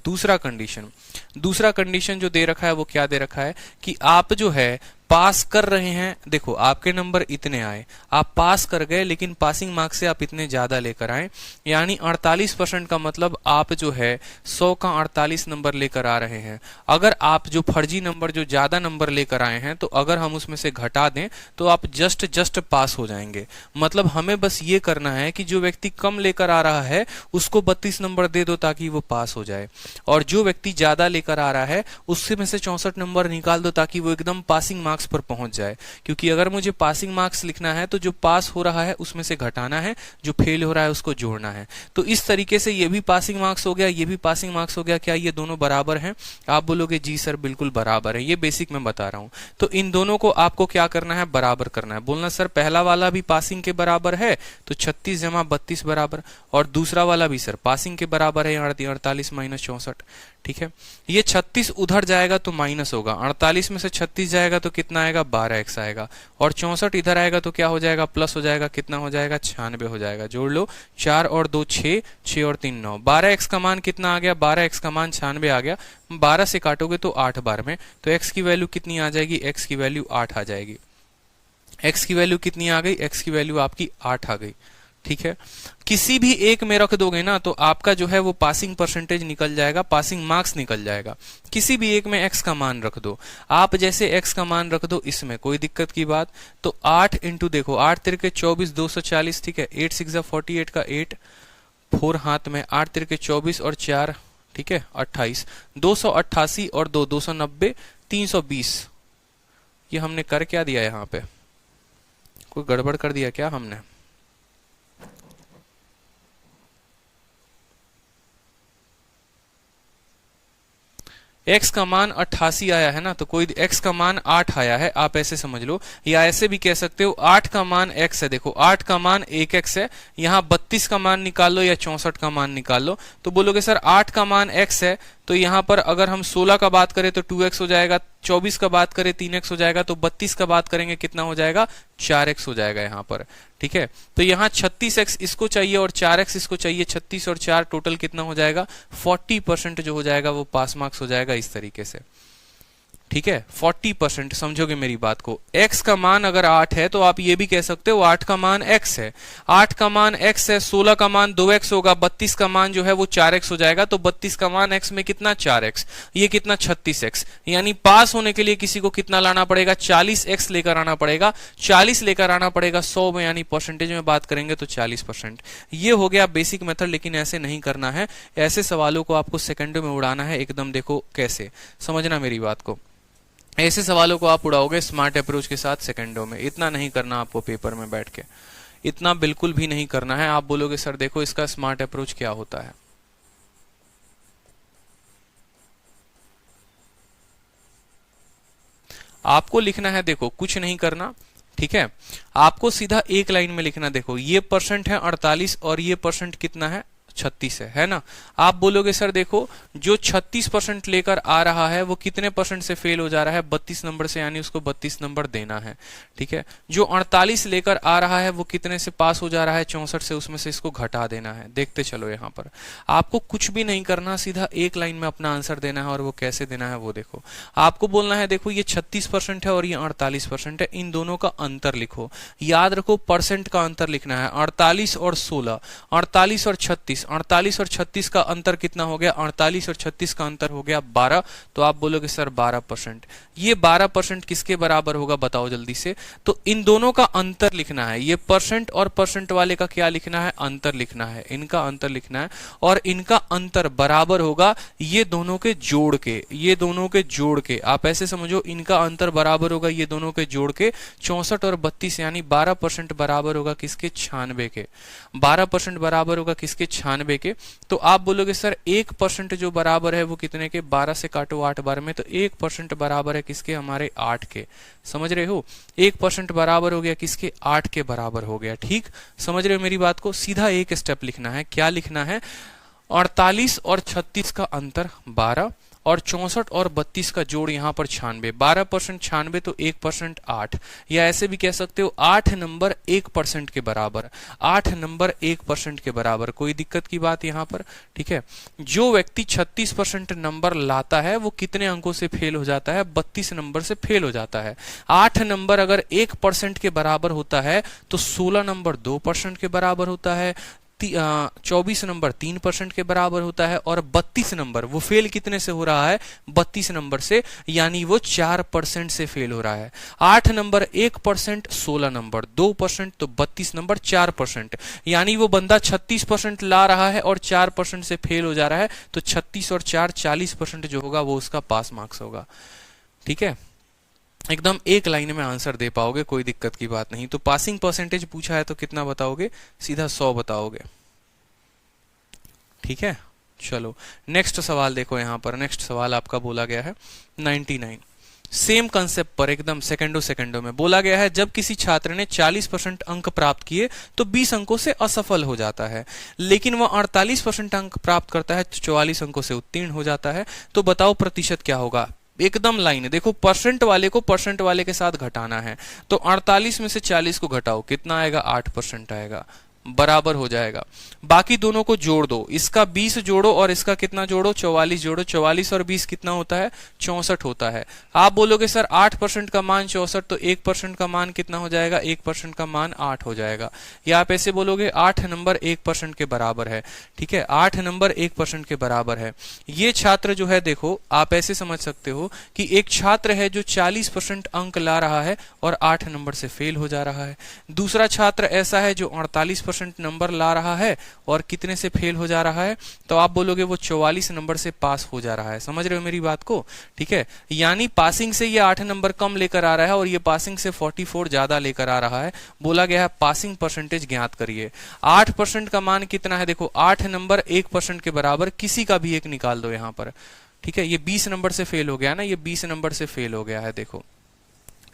दूसरा कंडीशन जो दे रखा है वो क्या दे रखा है कि आप जो है पास कर रहे हैं, देखो आपके नंबर इतने आए, आप पास कर गए, लेकिन पासिंग मार्क्स से आप इतने ज्यादा लेकर आए, यानी 48% का मतलब आप जो है 100 का 48 नंबर लेकर आ रहे हैं। अगर आप जो फर्जी नंबर जो ज्यादा नंबर लेकर आए हैं, तो अगर हम उसमें से घटा दें तो आप जस्ट पास हो जाएंगे। मतलब हमें बस ये करना है कि जो व्यक्ति कम लेकर आ रहा है उसको 32 नंबर दे दो ताकि वो पास हो जाए, और जो व्यक्ति ज्यादा लेकर आ रहा है उससे में से 64 नंबर निकाल दो ताकि वो एकदम पासिंग मार्क्स पर पहुंच जाए। क्योंकि अगर मुझे पासिंग मार्क्स लिखना है तो जो पास हो रहा है उसमें से घटाना है, जो फेल हो रहा है उसको जोड़ना है। तो इस तरीके से ये भी पासिंग मार्क्स हो गया, ये भी पासिंग मार्क्स हो गया। क्या ये दोनों बराबर हैं? आप बोलोगे जी सर बिल्कुल बराबर है, ये बेसिक में बता रहा हूं। तो इन दोनों को आपको क्या करना है? बराबर करना है। बोलना सर पहला वाला भी पासिंग के बराबर है तो 36 जमा 32 बराबर, और दूसरा वाला भी सर पासिंग के बराबर है 48 माइनस 64। ठीक है, ये 36 उधर जाएगा तो माइनस होगा, 48 में से 36 जाएगा तो कितना आएगा? 12x आएगा, और 64 इधर आएगा तो क्या हो जाएगा? प्लस हो जाएगा। कितना हो जाएगा? 96 हो जाएगा। जोड़ लो, 4 और 2 6, 6 और 3 9। 12x का मान कितना आ गया? 12x का मान 96 आ गया। 12 से काटोगे तो 8 बार में, तो x की वैल्यू कितनी आ जाएगी? x की वैल्यू 8 आ जाएगी। x की वैल्यू कितनी आ गई? x की वैल्यू आपकी 8 आ गई। ठीक है, किसी भी एक में रख दोगे ना तो आपका जो है वो पासिंग परसेंटेज निकल जाएगा, पासिंग मार्क्स निकल जाएगा। किसी भी एक में x का मान रख दो, आप जैसे x का मान रख दो, इसमें कोई दिक्कत की बात। तो 8 इंटू देखो, 8 तिरके 24, 240। ठीक है, 8 6 48 का 8, 4 हाथ में, 8 तिरके 24 और 4, ठीक है 28, 288 और 2 290, 320। ये हमने कर क्या दिया यहाँ पे? कोई गड़बड़ कर दिया क्या हमने? x का मान 88 आया है ना, तो कोई x का मान 8 आया है, आप ऐसे समझ लो, या ऐसे भी कह सकते हो 8 का मान x है। देखो 8 का मान 1x है, यहाँ 32 का मान निकाल लो या 64 का मान निकाल लो। तो बोलोगे सर 8 का मान x है, तो यहाँ पर अगर हम 16 का बात करें तो 2x हो जाएगा, 24 का बात करें 3x हो जाएगा, तो 32 का बात करेंगे कितना हो जाएगा? 4x हो जाएगा यहाँ पर। ठीक है, तो यहाँ 36x इसको चाहिए और 4x इसको चाहिए, 36 और 4 टोटल कितना हो जाएगा? 40% जो हो जाएगा वो पास मार्क्स हो जाएगा इस तरीके से। ठीक है, 40%। समझोगे मेरी बात को? x का मान अगर 8 है तो आप ये भी कह सकते हो 8 का मान x है, 8 का मान x है, 16 का मान 2x होगा, 32 का मान जो है वो 4x हो जाएगा, तो 32 का मान x में कितना? 4x, ये कितना? 36x। यानी पास होने के लिए किसी को कितना लाना पड़ेगा? 40x लेकर आना पड़ेगा, 40 लेकर आना पड़ेगा 100 में, यानी परसेंटेज में बात करेंगे तो 40%। ये हो गया बेसिक मेथड, लेकिन ऐसे नहीं करना है, ऐसे सवालों को आपको सेकंडों में उड़ाना है एकदम। देखो कैसे, समझना मेरी बात को, ऐसे सवालों को आप उड़ाओगे स्मार्ट अप्रोच के साथ सेकंडों में। इतना नहीं करना आपको पेपर में बैठ के, इतना बिल्कुल भी नहीं करना है। आप बोलोगे सर देखो इसका स्मार्ट अप्रोच क्या होता है। आपको लिखना है, देखो कुछ नहीं करना, ठीक है, आपको सीधा एक लाइन में लिखना। देखो ये परसेंट है 48 और ये परसेंट कितना है? 36 है ना। आप बोलोगे सर देखो जो 36% लेकर आ रहा है वो कितने परसेंट से फेल हो जा रहा है? 32 नंबर से, यानी उसको 32 नंबर देना है। ठीक है, जो 48 लेकर आ रहा है वो कितने से पास हो जा रहा है? 64 से, उसमें से इसको घटा देना है। देखते चलो, यहाँ पर आपको कुछ भी नहीं करना, सीधा एक लाइन में अपना आंसर देना है। और वो कैसे देना है वो देखो, आपको बोलना है देखो ये 36% है और ये 48% है, इन दोनों का अंतर लिखो। याद रखो परसेंट का अंतर लिखना है। 48 और 16, 48 और 36, 48 और 36 का अंतर कितना हो गया? 48 और 36 का अंतर हो गया 12। तो आप बोलोगे सर 12%। ये 12% किसके बराबर होगा बताओ जल्दी से? तो इन दोनों का अंतर लिखना है। ये परसेंट और परसेंट वाले का क्या लिखना है? अंतर लिखना है। इनका अंतर लिखना है, और इनका अंतर बराबर होगा ये दोनों के जोड़ के, ये दोनों के जोड़ के। आप ऐसे समझो, इनका अंतर बराबर होगा ये दोनों के जोड़ के 64 और 32, यानी 12% बराबर होगा किसके? 96 के। 12% बराबर होगा किसके? 96 के। तो आप बोलोगे सर 1% जो बराबर है वो कितने के? 12 से काटो 8 बार में, तो 1% बराबर है किसके? हमारे 8 के। समझ रहे हो? 1% बराबर हो गया किसके? 8 के बराबर हो गया। ठीक, समझ रहे हो मेरी बात को? सीधा एक स्टेप लिखना है। क्या लिखना है? 48 और 36 का अंतर 12, और 64 और 32 का जोड़ यहाँ पर 96, 12% 96 तो 1% 8, या ऐसे भी कह सकते हो 8 नंबर 1% के बराबर, 8 नंबर 1% के बराबर। कोई दिक्कत की बात यहाँ पर? ठीक है, जो व्यक्ति 36% नंबर लाता है वो कितने अंकों से फेल हो जाता है? 32 नंबर से फेल हो जाता है। 8 नंबर अगर 1% के बराबर होता है तो 16 नंबर 2% के बराबर होता है, 24 नंबर 3% के बराबर होता है, और 32 नंबर वो फेल कितने से हो रहा है? 32 नंबर से, यानी वो 4% से फेल हो रहा है। 8 नंबर 1%, 16 नंबर 2%, तो 32 नंबर 4%, यानी वो बंदा 36% ला रहा है और 4% से फेल हो जा रहा है, तो 36 और 4 40% जो होगा वो उसका पास मार्क्स होगा। ठीक है, एकदम एक लाइन में आंसर दे पाओगे, कोई दिक्कत की बात नहीं। तो पासिंग परसेंटेज पूछा है तो कितना बताओगे? सीधा 100 बताओगे। ठीक है, चलो नेक्स्ट सवाल देखो। यहां पर नेक्स्ट सवाल आपका बोला गया है 99, सेम कंसेप्ट पर एकदम सेकंडों में बोला गया है, जब किसी छात्र ने 40% अंक प्राप्त किए तो 20 अंकों से असफल हो जाता है, लेकिन वह 48% अंक प्राप्त करता है तो 44 अंकों से उत्तीर्ण हो जाता है, तो बताओ प्रतिशत क्या होगा? एकदम लाइन देखो, परसेंट वाले को परसेंट वाले के साथ घटाना है, तो 48 में से 40 को घटाओ, कितना आएगा? 8% आएगा, बराबर हो जाएगा। बाकी दोनों को जोड़ दो, इसका 20 जोड़ो और इसका कितना जोड़ो? 44 जोड़ो, 44 और 20 कितना होता है? 64 होता है। आप बोलोगे सर 8% का मान 64, तो 1% का मान कितना हो जाएगा? 1% का मान 8 हो जाएगा। या आप ऐसे बोलोगे 8 नंबर 1% के बराबर है। ठीक है, 8 नंबर 1% के बराबर है। ये छात्र जो है, देखो आप ऐसे समझ सकते हो कि एक छात्र है जो 40% अंक ला रहा है और 8 नंबर से फेल हो जा रहा है। दूसरा छात्र ऐसा है जो 48% नंबर ला रहा है और कितने से फेल हो जा रहा है? तो आप बोलोगे वो 44 नंबर से पास हो जा रहा है। समझ रहे हो मेरी बात को? ठीक है, यानी पासिंग से ये 8 नंबर कम लेकर आ रहा है और ये पासिंग से 44 ज्यादा लेकर आ रहा है। बोला गया है पासिंग परसेंटेज ज्ञात करिए। 8% का मान कितना है? देखो 8 नंबर 1% के बराबर, किसी का भी एक निकाल दो यहां पर। ठीक है, ये 20 नंबर से फेल हो गया ना, ये 20 नंबर से फेल हो गया है। देखो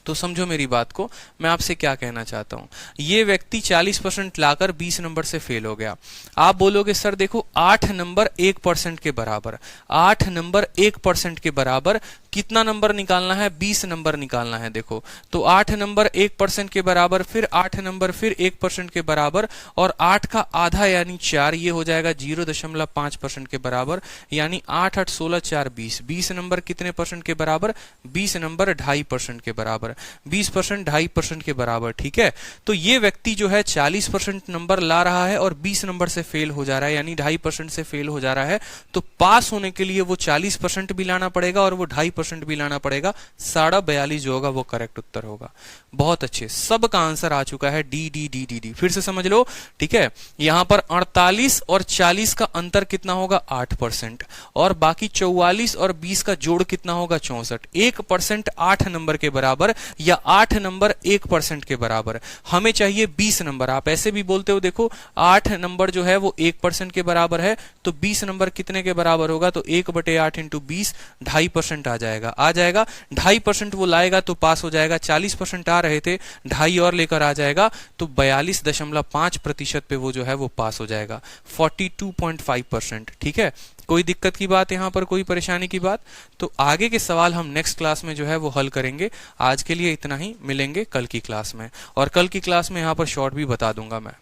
तो समझो मेरी बात को, मैं आपसे क्या कहना चाहता हूं। ये व्यक्ति 40% लाकर 20 नंबर से फेल हो गया। आप बोलोगे सर देखो 8 नंबर 1% के बराबर, 8 नंबर 1% के बराबर कितना नंबर निकालना है? 20 नंबर निकालना है। देखो तो 8 नंबर 1% के बराबर, फिर 8 नंबर फिर 1% के बराबर, और 8 का आधा यानी 4, ये हो जाएगा 0.5% के बराबर, यानी 8 8 16 4 20। 20 नंबर कितने परसेंट के बराबर? 20 नंबर 2.5% के बराबर, 20% 2.5% के बराबर। ठीक है, तो ये व्यक्ति जो है 40% नंबर ला रहा है और 20 नंबर से फेल हो जा रहा है, यानी 2.5% से फेल हो जा रहा है। तो पास होने के लिए वो 40% भी लाना पड़ेगा और वो 2.5% भी लाना पड़ेगा। 42.5 जो होगा वो करेक्ट उत्तर होगा। बहुत अच्छे, सबका आंसर आ चुका है D D D D D. फिर से समझ लो। ठीक है, यहां पर 48 और 40 का अंतर कितना होगा? 8%, और बाकी 44 और 20 का जोड़ कितना होगा? 64। 1% 8 नंबर के बराबर या 8 नंबर 1% के बराबर। हमें चाहिए 20 नंबर। आप ऐसे भी बोलते हो, देखो 8 नंबर जो है वो 1% के बराबर है, तो 20 नंबर कितने के बराबर होगा? तो 1/8 इंटू 20, 2.5% आ जाएगा। 2.5% वो लाएगा तो पास हो जाएगा। 40% आ रहे थे, 2.5 और लेकर आ जाएगा तो 42.5% पे वो जो है वो पास हो जाएगा। 42.5%। ठीक है, कोई दिक्कत की बात यहां पर, कोई परेशानी की बात? तो आगे के सवाल हम नेक्स्ट क्लास में जो है वो हल करेंगे। आज के लिए इतना ही, मिलेंगे कल की क्लास में, और कल की क्लास में यहां पर शॉर्ट भी बता दूंगा मैं।